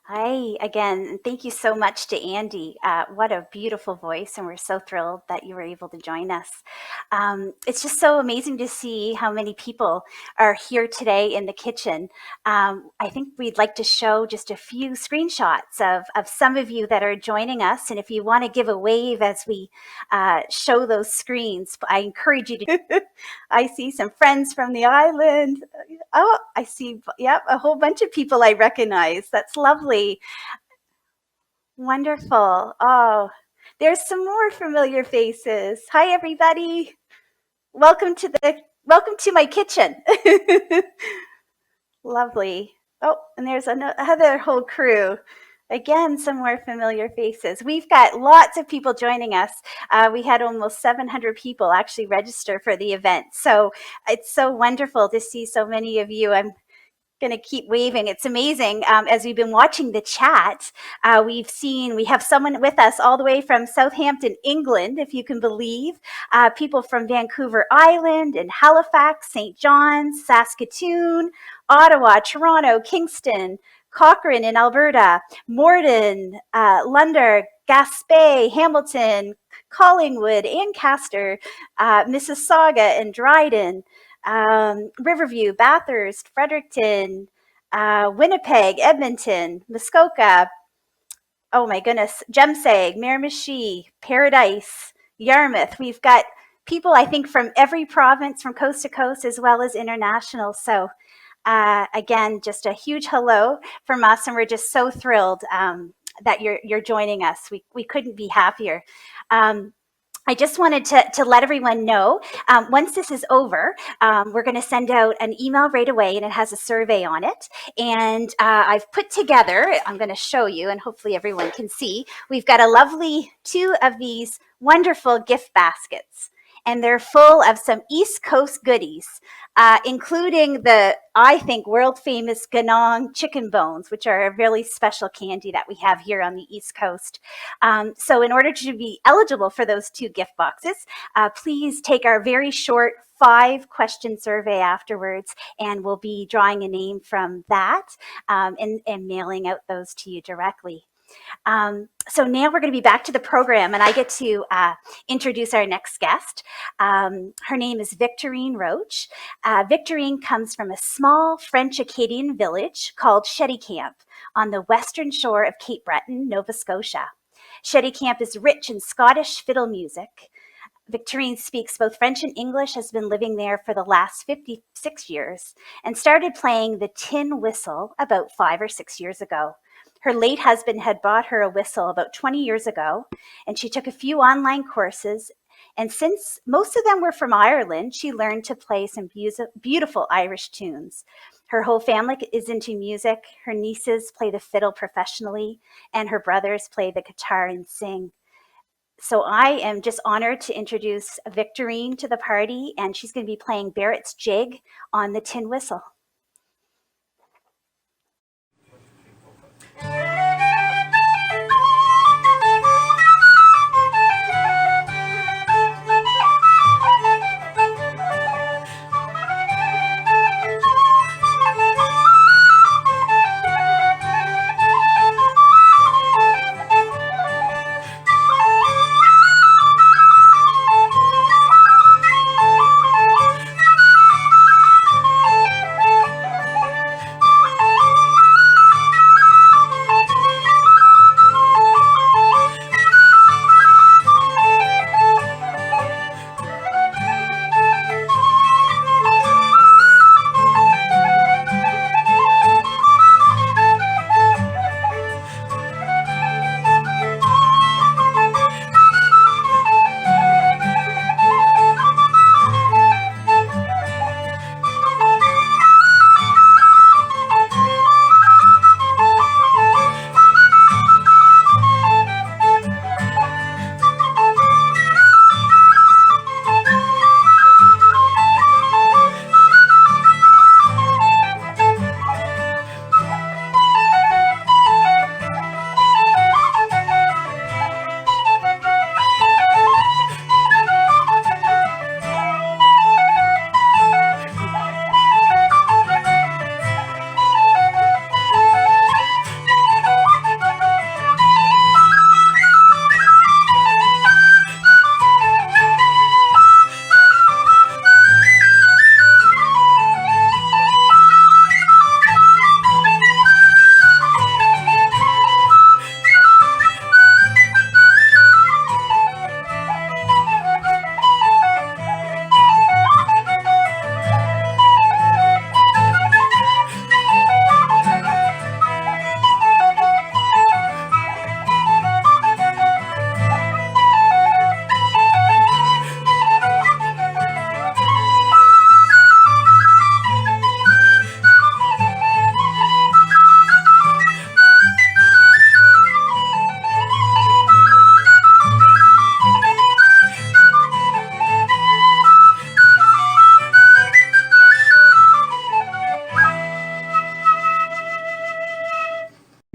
Hi, again, thank you so much to Andy. What a beautiful voice, and we're so thrilled that you were able to join us. It's just so amazing to see how many people are here today in the kitchen. I think we'd like to show just a few screenshots of some of you that are joining us, and if you want to give a wave as we show those screens, I encourage you to. I see some friends from the island. Oh, I see, yep, a whole bunch of people I recognize. That's lovely. Wonderful. Oh, there's some more familiar faces. Hi, everybody. Welcome to my kitchen. Lovely. Oh, and there's another whole crew. Again, some more familiar faces. We've got lots of people joining us. We had almost 700 people actually register for the event. So it's so wonderful to see so many of you. I'm going to keep waving. It's amazing. As we've been watching the chat, we have someone with us all the way from Southampton, England, if you can believe. People from Vancouver Island and Halifax, St. John's, Saskatoon, Ottawa, Toronto, Kingston, Cochrane in Alberta, Morden, Lunder, Gaspé, Hamilton, Collingwood, Ancaster, Mississauga and Dryden, Riverview, Bathurst, Fredericton, Winnipeg, Edmonton, Muskoka, oh my goodness, Jemseg, Miramichi, Paradise, Yarmouth. We've got people, I think, from every province, from coast to coast, as well as international. So again, just a huge hello from us, and we're just so thrilled that you're joining us. We couldn't be happier. I just wanted to let everyone know, once this is over, we're going to send out an email right away, and it has a survey on it. And I've put together, I'm going to show you, and hopefully everyone can see, we've got a lovely 2 of these wonderful gift baskets. And they're full of some East Coast goodies, including the, I think, world famous Ganong chicken bones, which are a really special candy that we have here on the East Coast. So in order to be eligible for those 2 gift boxes, please take our very short 5-question survey afterwards, and we'll be drawing a name from that and mailing out those to you directly. So now we're going to be back to the program, and I get to introduce our next guest. Her name is Victorine Roach. Victorine comes from a small French Acadian village called Sheddycamp on the western shore of Cape Breton, Nova Scotia. Sheddycamp is rich in Scottish fiddle music. Victorine speaks both French and English, has been living there for the last 56 years, and started playing the tin whistle about 5 or 6 years ago. Her late husband had bought her a whistle about 20 years ago, and she took a few online courses. And since most of them were from Ireland, she learned to play some beautiful Irish tunes. Her whole family is into music. Her nieces play the fiddle professionally, and her brothers play the guitar and sing. So I am just honored to introduce Victorine to the party, and she's going to be playing Barrett's jig on the tin whistle.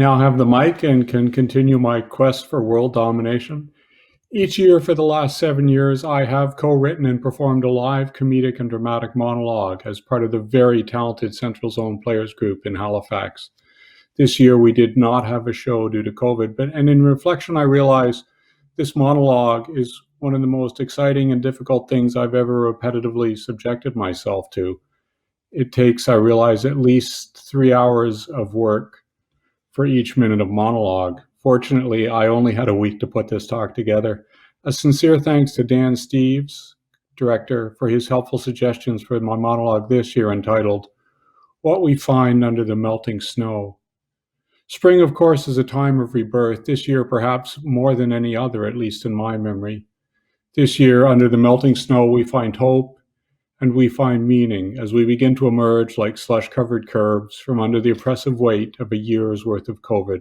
Now have the mic and can continue my quest for world domination. Each year for the last 7 years, I have co-written and performed a live comedic and dramatic monologue as part of the very talented Central Zone Players Group in Halifax. This year we did not have a show due to COVID, and in reflection I realized this monologue is one of the most exciting and difficult things I've ever repetitively subjected myself to. It takes, I realize, at least 3 hours of work for each minute of monologue. Fortunately, I only had a week to put this talk together. A sincere thanks to Dan Steves, director, for his helpful suggestions for my monologue this year entitled, What We Find Under the Melting Snow. Spring, of course, is a time of rebirth, this year perhaps more than any other, at least in my memory. This year, under the melting snow, we find hope and we find meaning as we begin to emerge like slush-covered curbs from under the oppressive weight of a year's worth of COVID.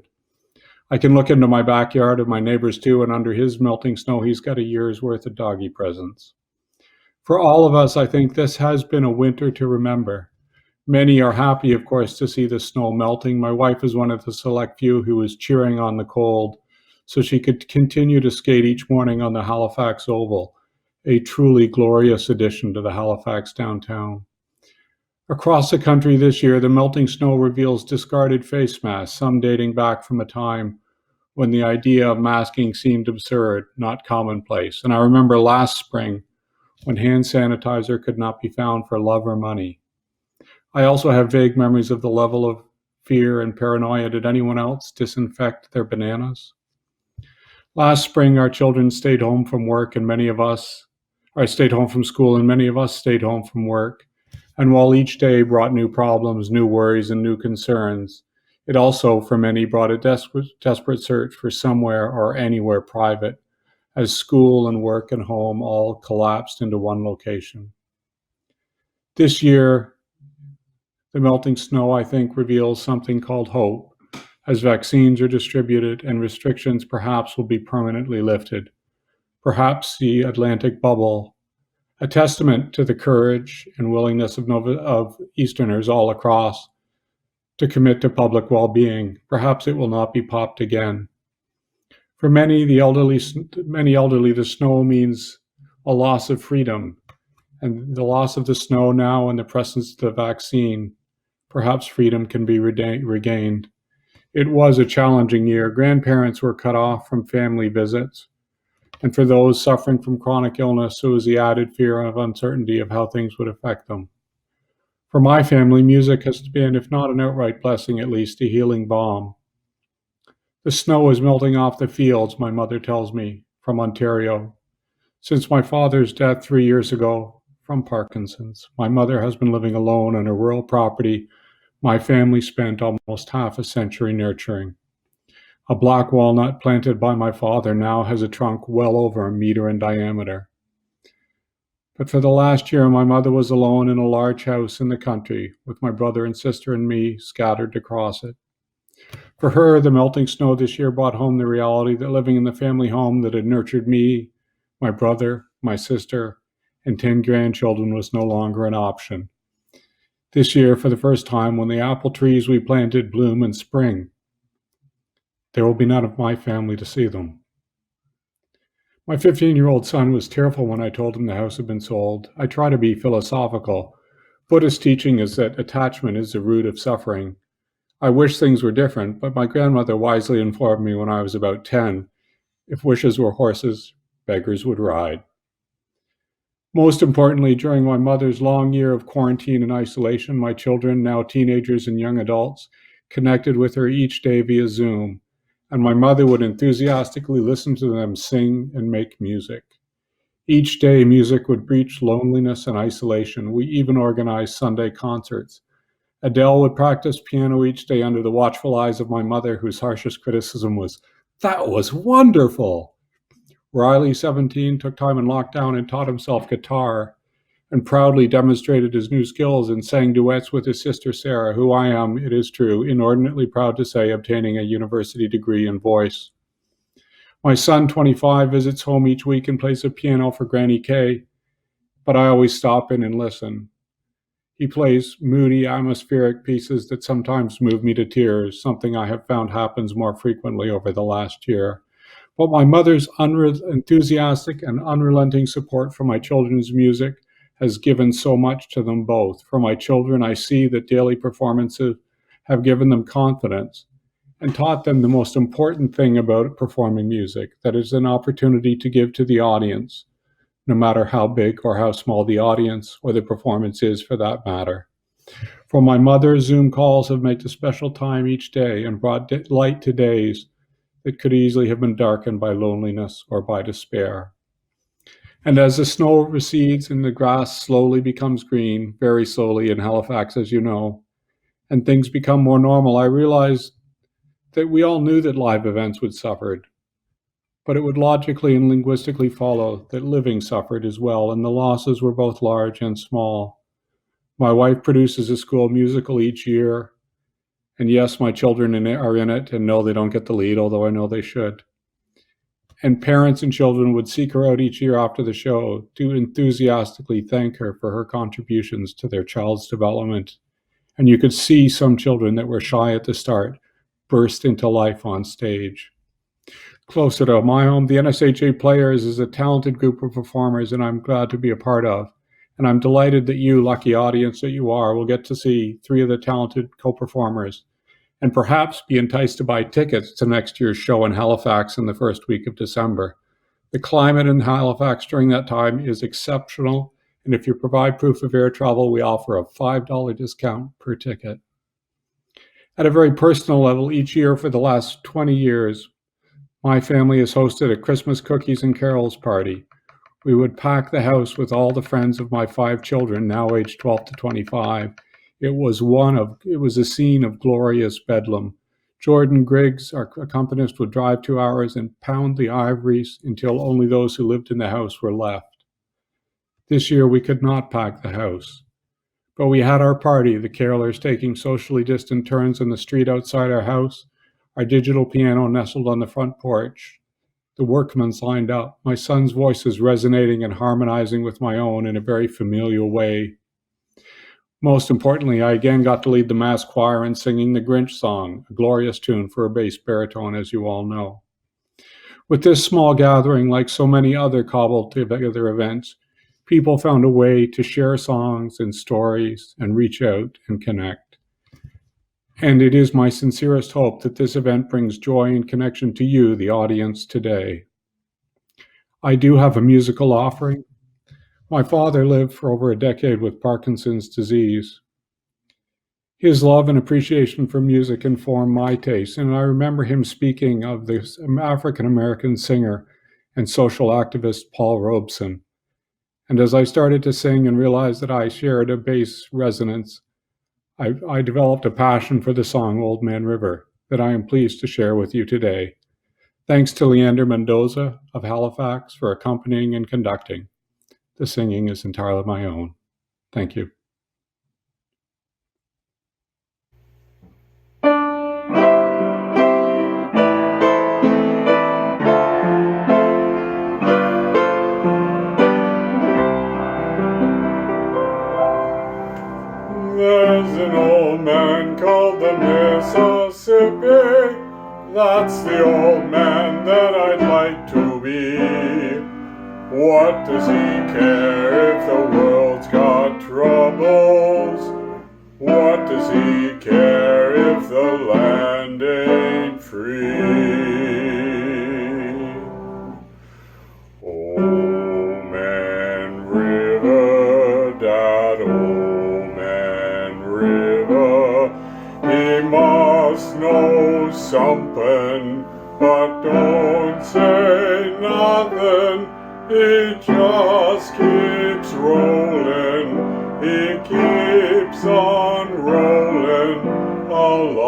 I can look into my backyard of my neighbor's too, and under his melting snow, he's got a year's worth of doggy presents. For all of us, I think this has been a winter to remember. Many are happy, of course, to see the snow melting. My wife is one of the select few who is cheering on the cold so she could continue to skate each morning on the Halifax Oval, a truly glorious addition to the Halifax downtown. Across the country this year, the melting snow reveals discarded face masks, some dating back from a time when the idea of masking seemed absurd, not commonplace. And I remember last spring when hand sanitizer could not be found for love or money. I also have vague memories of the level of fear and paranoia. Did anyone else disinfect their bananas? Last spring, our children stayed home from work and stayed home from school and many of us stayed home from work. And while each day brought new problems, new worries, and new concerns, it also, for many, brought a desperate search for somewhere or anywhere private, as school and work and home all collapsed into one location. This year, the melting snow, I think, reveals something called hope, as vaccines are distributed and restrictions perhaps will be permanently lifted. Perhaps the Atlantic bubble, a testament to the courage and willingness of Easterners all across to commit to public well-being. Perhaps it will not be popped again. For many elderly, the snow means a loss of freedom, and the loss of the snow now in the presence of the vaccine, perhaps freedom can be regained. It was a challenging year. Grandparents were cut off from family visits. And for those suffering from chronic illness, there was the added fear of uncertainty of how things would affect them. For my family, music has been, if not an outright blessing, at least a healing balm. The snow is melting off the fields, my mother tells me, from Ontario. Since my father's death 3 years ago from Parkinson's, my mother has been living alone on a rural property my family spent almost half a century nurturing. A black walnut planted by my father now has a trunk well over a meter in diameter. But for the last year, my mother was alone in a large house in the country with my brother and sister and me scattered across it. For her, the melting snow this year brought home the reality that living in the family home that had nurtured me, my brother, my sister, and 10 grandchildren was no longer an option. This year, for the first time, when the apple trees we planted bloom in spring, there will be none of my family to see them. My 15-year-old son was tearful when I told him the house had been sold. I try to be philosophical. Buddhist teaching is that attachment is the root of suffering. I wish things were different, but my grandmother wisely informed me when I was about 10, if wishes were horses, beggars would ride. Most importantly, during my mother's long year of quarantine and isolation, my children, now teenagers and young adults, connected with her each day via Zoom, and my mother would enthusiastically listen to them sing and make music. Each day, music would breach loneliness and isolation. We even organized Sunday concerts. Adele would practice piano each day under the watchful eyes of my mother, whose harshest criticism was, "That was wonderful." Riley, 17, took time in lockdown and taught himself guitar and proudly demonstrated his new skills and sang duets with his sister Sarah, who I am, it is true, inordinately proud to say, obtaining a university degree in voice. My son, 25, visits home each week and plays the piano for Granny Kay, but I always stop in and listen. He plays moody, atmospheric pieces that sometimes move me to tears, something I have found happens more frequently over the last year. But my mother's enthusiastic and unrelenting support for my children's music has given so much to them both. For my children, I see that daily performances have given them confidence and taught them the most important thing about performing music, that it's an opportunity to give to the audience, no matter how big or how small the audience or the performance is for that matter. For my mother, Zoom calls have made a special time each day and brought light to days that could easily have been darkened by loneliness or by despair. And as the snow recedes and the grass slowly becomes green, very slowly in Halifax, as you know, and things become more normal, I realized that we all knew that live events would suffer, but it would logically and linguistically follow that living suffered as well, and the losses were both large and small. My wife produces a school musical each year, and yes, my children are in it and know they don't get the lead, although I know they should. And parents and children would seek her out each year after the show to enthusiastically thank her for her contributions to their child's development. And you could see some children that were shy at the start burst into life on stage. Closer to my home, the NSHA Players is a talented group of performers, and I'm glad to be a part of. And I'm delighted that you, lucky audience that you are, will get to see 3 of the talented co-performers and perhaps be enticed to buy tickets to next year's show in Halifax in the first week of December. The climate in Halifax during that time is exceptional, and if you provide proof of air travel, we offer a $5 discount per ticket. At a very personal level, each year for the last 20 years, my family has hosted a Christmas cookies and carols party. We would pack the house with all the friends of my 5 children, now aged 12 to 25. It was a scene of glorious bedlam. Jordan Griggs, our accompanist, would drive 2 hours and pound the ivories until only those who lived in the house were left. This year we could not pack the house, but we had our party, the carolers taking socially distant turns in the street outside our house, our digital piano nestled on the front porch, the workmen's lined up, my son's voices resonating and harmonizing with my own in a very familial way. Most importantly, I again got to lead the mass choir in singing the Grinch song, a glorious tune for a bass baritone, as you all know. With this small gathering, like so many other cobbled together events, people found a way to share songs and stories and reach out and connect. And it is my sincerest hope that this event brings joy and connection to you, the audience, today. I do have a musical offering. My father lived for over a decade with Parkinson's disease. His love and appreciation for music informed my taste, and I remember him speaking of this African-American singer and social activist Paul Robeson. And as I started to sing and realized that I shared a bass resonance, I developed a passion for the song Old Man River that I am pleased to share with you today. Thanks to Leander Mendoza of Halifax for accompanying and conducting. The singing is entirely my own. Thank you. There's an old man called the Mississippi. That's the old man that I'd like to be. What does he care if the world's got troubles? What does he care if the land ain't free? Oh, man river, that old man river, he must know something, but don't say nothing. He just keeps rolling, he keeps on rolling along.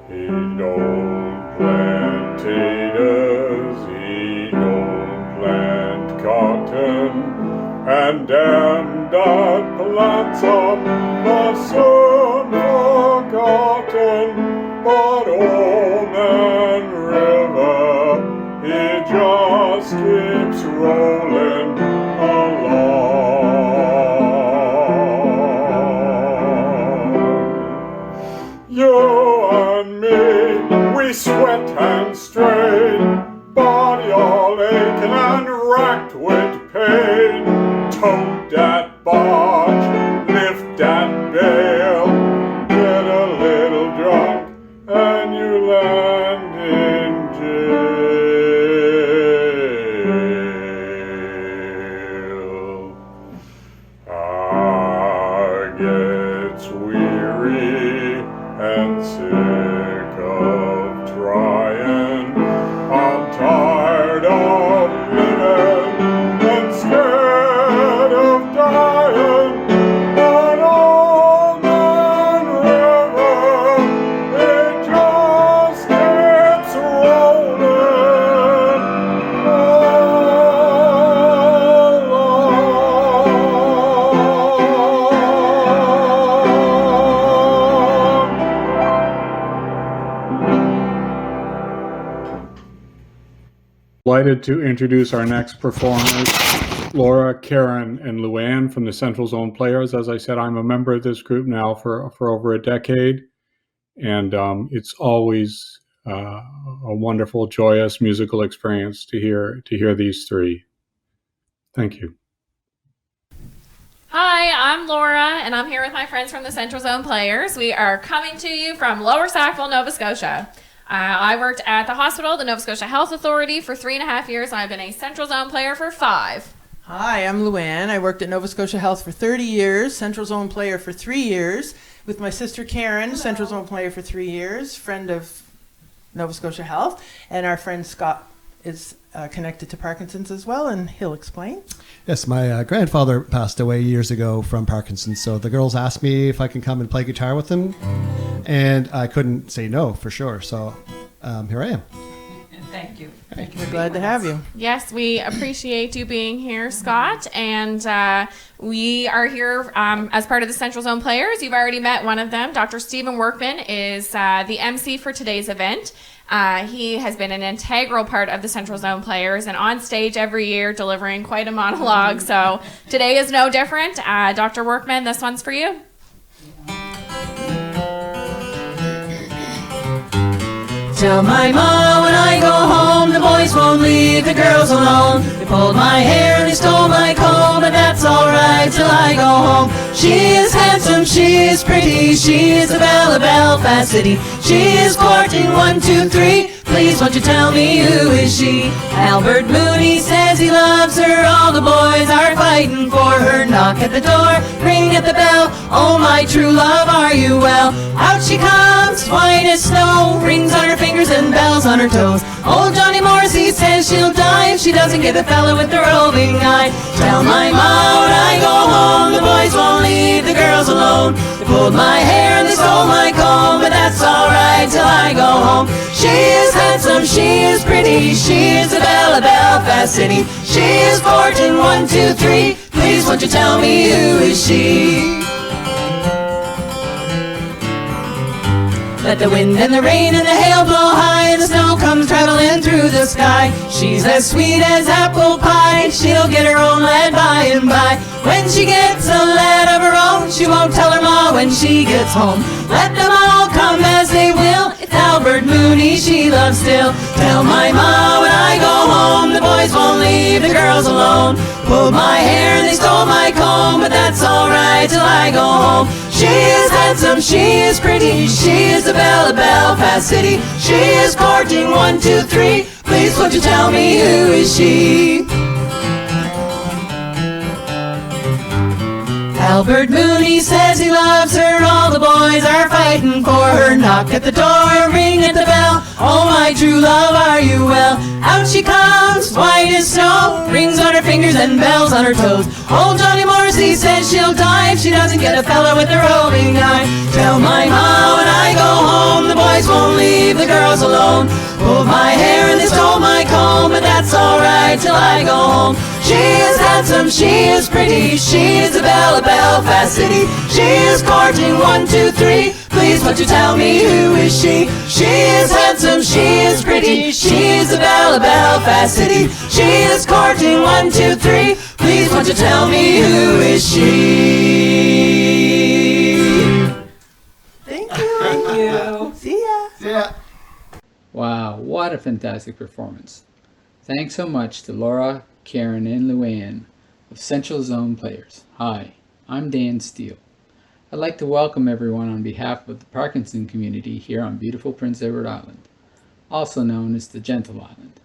He don't plant taters, he don't plant cotton, and them that plants 'em are soon forgotten. But old man river, he just wet and strained, body all aching and racked with pain. Tote that barge, lift that bale, get a little drunk, and you land in jail. I gets weary and sick of trying. I'm tired of living and scared of dying. But old man river, it just keeps rolling Delighted to introduce our next performers, Laura, Karen, and Luann from the Central Zone Players. As I said, I'm a member of this group now for over a decade, and it's always a wonderful, joyous musical experience to hear these three. Thank you. Hi, I'm Laura, and I'm here with my friends from the Central Zone Players. We are coming to you from Lower Sackville, Nova Scotia. I worked at the hospital, the Nova Scotia Health Authority, for 3.5 years, and I've been a Central Zone Player for 5. Hi, I'm Luann. I worked at Nova Scotia Health for 30 years, Central Zone Player for 3 years, with my sister Karen, Hello. Central Zone Player for 3 years, friend of Nova Scotia Health, and our friend Scott is connected to Parkinson's as well, and he'll explain. Yes, my grandfather passed away years ago from Parkinson's, so the girls asked me if I can come and play guitar with them, and I couldn't say no for sure, so here I am. Thank you. We're glad to have you. Yes, we appreciate you being here, Scott, and we are here as part of the Central Zone Players. You've already met one of them. Dr. Stephen Workman is the MC for today's event. He has been an integral part of the Central Zone Players and on stage every year delivering quite a monologue. So today is no different. Dr. Workman, this one's for you. Tell my mom when I go home the boys won't leave the girls alone. They pulled my hair and they stole my comb, but that's alright till I go home. She is handsome, she is pretty, she is the belle of Belfast City. She is courting 1, 2, 3. Please won't you tell me who is she? Albert Mooney says he loves her. All the boys are fighting for her. Knock at the door, ring at the bell. Oh my true love, are you well? Out she comes, white as snow. Rings on her fingers and bells on her toes. Old Johnny Morrissey says she'll die if she doesn't get the fella with the roving eye. Tell my mom when I go home the boys won't leave the girls alone. They pulled my hair and they stole my comb, but that's alright till I go home. She is handsome, she is pretty, she is the belle of Belfast City. She is courting 1, 2, 3. Please won't you tell me who is she? Let the wind and the rain and the hail blow high and the snow comes traveling through the sky. She's as sweet as apple pie, she'll get her own lad by and by. When she gets a lad of her own, she won't tell her ma when she gets home. Let them all come as they will, it's Albert Mooney she loves still. Tell my ma when I go home the boys won't leave the girls alone. Pulled my hair and they stole my comb, but that's alright till I go home. She is handsome, she is pretty, she is the belle of Belfast City. She is courting 1, 2, 3. Please won't you tell me who is she? Albert Mooney says he loves her. All the boys are fighting for her. Knock at the door, ring at the bell. Oh my true love, are you well? Out she comes, white as snow. Rings on her fingers and bells on her toes. Old Johnny Morrissey says she'll die if she doesn't get a fella with a roving eye. Tell my ma when I go home the boys won't leave the girls alone. Pulled my hair and they stole my comb, but that's alright till I go home. She is handsome, she is pretty, she is the belle of Belfast City. She is courting 1, 2, 3. Please won't you tell me who is she? She is handsome, she is pretty, she is the belle of Belfast City. She is courting 1, 2, 3. Please won't you tell me who is she? Thank you. See ya. Wow, what a fantastic performance. Thanks so much to Laura, Karen, and Luann of Central Zone Players. Hi, I'm Dan Steele. I'd like to welcome everyone on behalf of the Parkinson community here on beautiful Prince Edward Island, also known as the Gentle Island.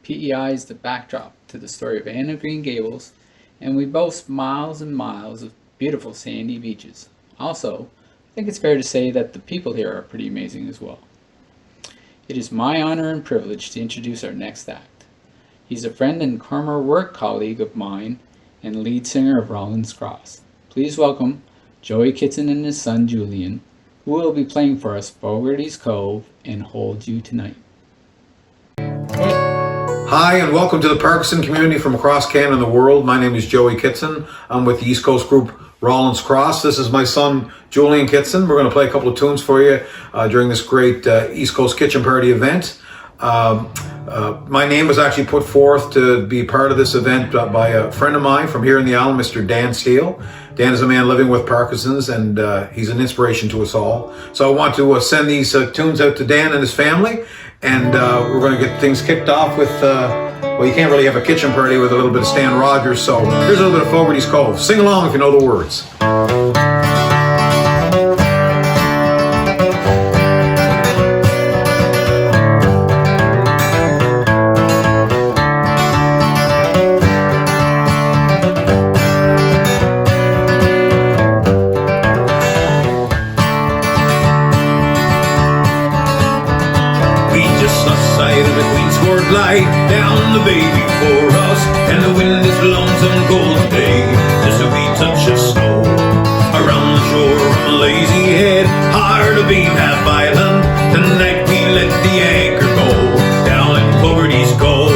PEI is the backdrop to the story of Anne of Green Gables, and we boast miles and miles of beautiful sandy beaches. Also, I think it's fair to say that the people here are pretty amazing as well. It is my honor and privilege to introduce our next act. He's a friend and former work colleague of mine and lead singer of Rawlins Cross. Please welcome Joey Kitson and his son Julian, who will be playing for us Fogarty's Cove and Hold You Tonight. Hi, and welcome to the Parkinson community from across Canada and the world. My name is Joey Kitson. I'm with the East Coast group Rawlins Cross. This is my son, Julian Kitson. We're going to play a couple of tunes for you during this great East Coast Kitchen Party event. My name was actually put forth to be part of this event by a friend of mine from here in the island, Mr. Dan Steele. Dan is a man living with Parkinson's, and he's an inspiration to us all. So I want to send these tunes out to Dan and his family, and we're going to get things kicked off with, well, you can't really have a kitchen party with a little bit of Stan Rogers, so here's a little bit of Fogarty's Cove. Sing along if you know the words. Light down the bay before us, and the wind is lonesome cold today. Just a wee touch of snow around the shore from a lazy head, hard of beam half island. Tonight we let the anchor go down in Fogarty's Cove.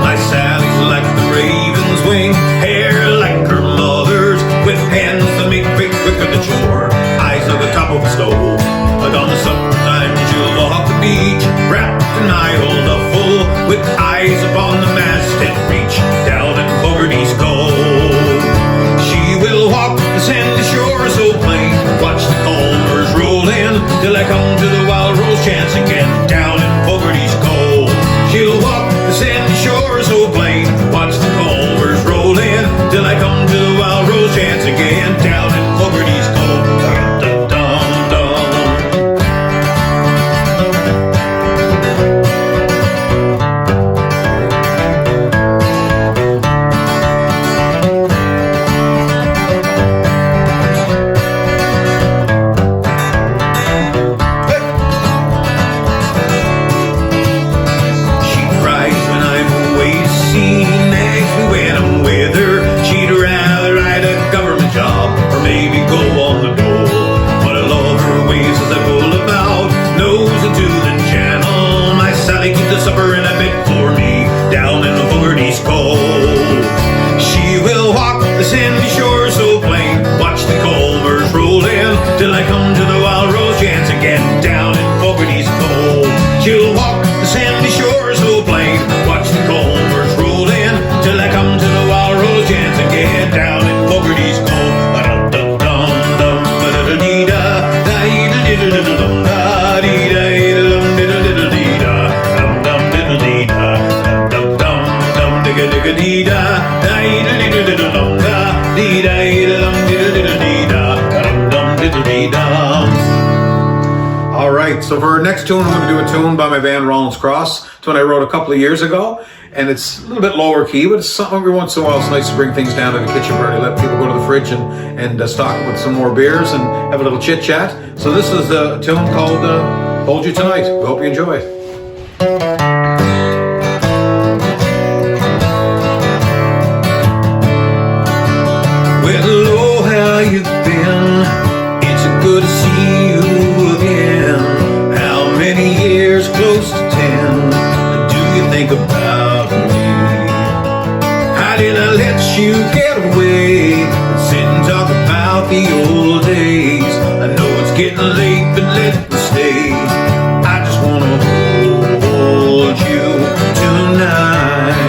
My Sally's like the raven's wing, hair like her mother's, with hands that make quick quicker the chore, eyes like the top of a stove. But on the sometimes you'll walk the beach, wrapped in idle the full, with eyes upon the masthead reach, down in Fogarty's Cove. She will walk the sandy shore so plain, watch the combers roll in, till I come to the wild rose chance again, down in Fogarty's Cove. She'll walk the sandy shore so plain, watch the combers roll in, till I come to the wild rose chance again, down in Fogarty's Cove. Supper and a bit for me, down in the Fogarty's Cove. She will walk the sandy shore so plain, watch the combers roll in, till I come to the wild rose chance again, down in Fogarty's Cove. She'll walk the sandy shore so plain, watch the combers roll in, till I come to the wild rose chance again, down in Fogarty's Cove. All right, so for our next tune, I'm going to do a tune by my band Rawlins Cross. It's one I wrote a couple of years ago, and it's a little bit lower key, but it's something every once in a while it's nice to bring things down to the kitchen party, let people go to the fridge and stock with some more beers and have a little chit chat. So this is a tune called Hold You Tonight. We hope you enjoy it. Well, oh, how you been? It's good to see you again. How many years? Close to 10. Do you think about me? How did I let you get away and sit and talk about the old days? I know it's getting late, but let me stay. I just wanna hold you tonight.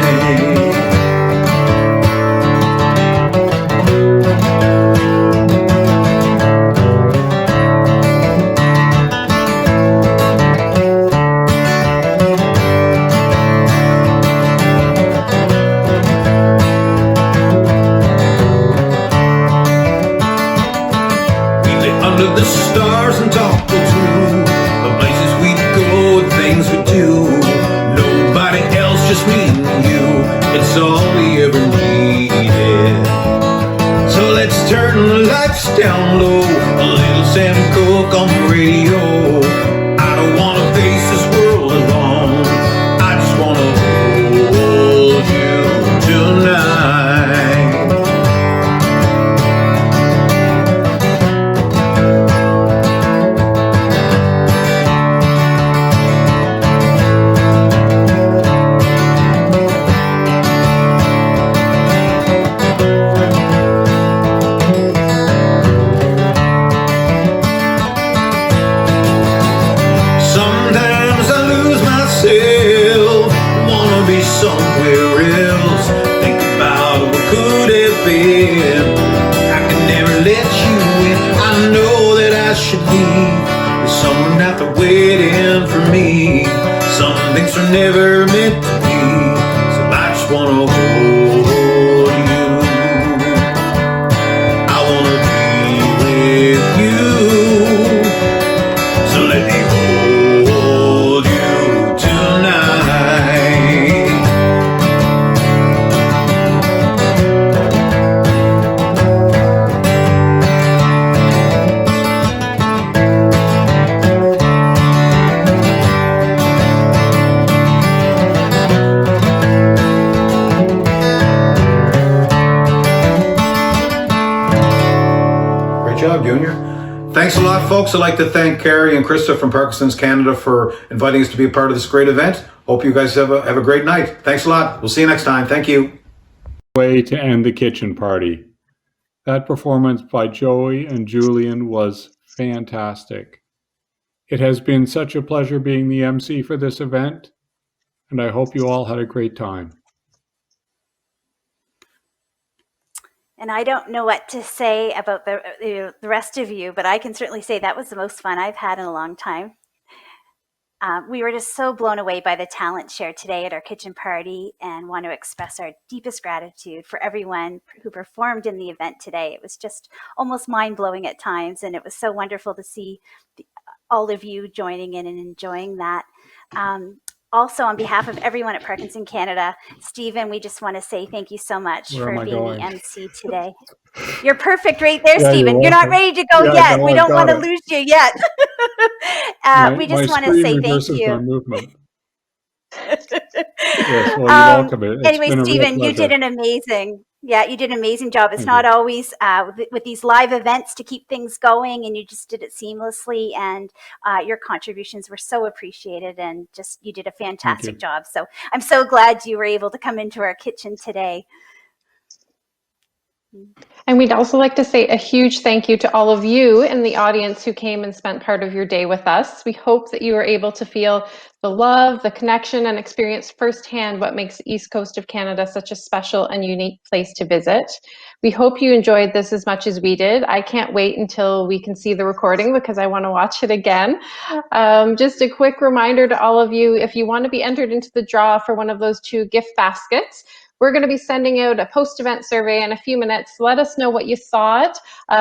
down low, a little Sam Cooke on the radio. I don't wanna face this world alone, I just wanna hold you tonight. Sometimes I lose myself, wanna be somewhere else, think about what could have been. I can never let you in, I know that I should be with someone out there waiting for me. Some things are never meant to be, so I just wanna hold you. I wanna be with you, so let me hold you tonight. Great job, Junior. Thanks a lot, folks. I'd like to thank Carrie and Krista from Parkinson's Canada for inviting us to be a part of this great event. Hope you guys have a great night. Thanks a lot. We'll see you next time. Thank you. Way to end the kitchen party. That performance by Joey and Julian was fantastic. It has been such a pleasure being the MC for this event, and I hope you all had a great time. And I don't know what to say about the rest of you, but I can certainly say that was the most fun I've had in a long time. We were just so blown away by the talent shared today at our kitchen party and want to express our deepest gratitude for everyone who performed in the event today. It was just almost mind-blowing at times, and it was so wonderful to see all of you joining in and enjoying that. Also, on behalf of everyone at Parkinson Canada, Stephen, we just want to say thank you so much Where am for I being going? the MC today. You're perfect right there, Yeah, Stephen. you're You're not welcome. ready to go Yeah, yet. no, We I don't got want to it. lose you yet. We My just want to screen say thank reverses my you. movement. Yes, well, you're welcome. It's Anyway, been a real Stephen, you did pleasure. an amazing, you did an amazing job. It's Thank not you. always with these live events to keep things going, and you just did it seamlessly, and your contributions were so appreciated, and just you did a Thank you. fantastic job. So I'm so glad you were able to come into our kitchen today. And we'd also like to say a huge thank you to all of you in the audience who came and spent part of your day with us. We hope that you were able to feel the love, the connection, and experience firsthand what makes the East Coast of Canada such a special and unique place to visit. We hope you enjoyed this as much as we did. I can't wait until we can see the recording because I want to watch it again. Just a quick reminder to all of you, if you want to be entered into the draw for one of those 2 gift baskets, we're going to be sending out a post-event survey in a few minutes. Let us know what you thought.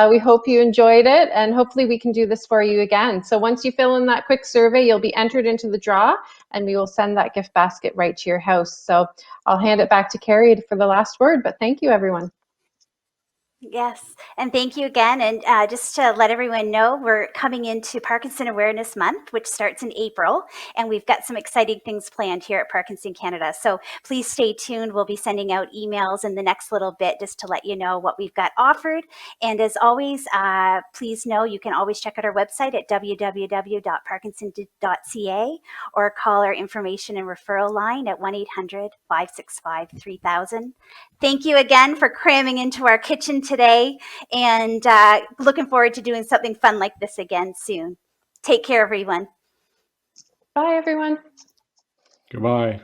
We hope you enjoyed it, and hopefully we can do this for you again. So once you fill in that quick survey, you'll be entered into the draw, and we will send that gift basket right to your house. So I'll hand it back to Carrie for the last word, but thank you, everyone. Yes, and thank you again. And just to let everyone know, we're coming into Parkinson Awareness Month, which starts in April, and we've got some exciting things planned here at Parkinson Canada. So please stay tuned. We'll be sending out emails in the next little bit just to let you know what we've got offered. And as always, please know you can always check out our website at www.parkinson.ca or call our information and referral line at 1-800-565-3000. Thank you again for cramming into our kitchen today, and looking forward to doing something fun like this again soon. Take care, everyone. Bye, everyone. Goodbye.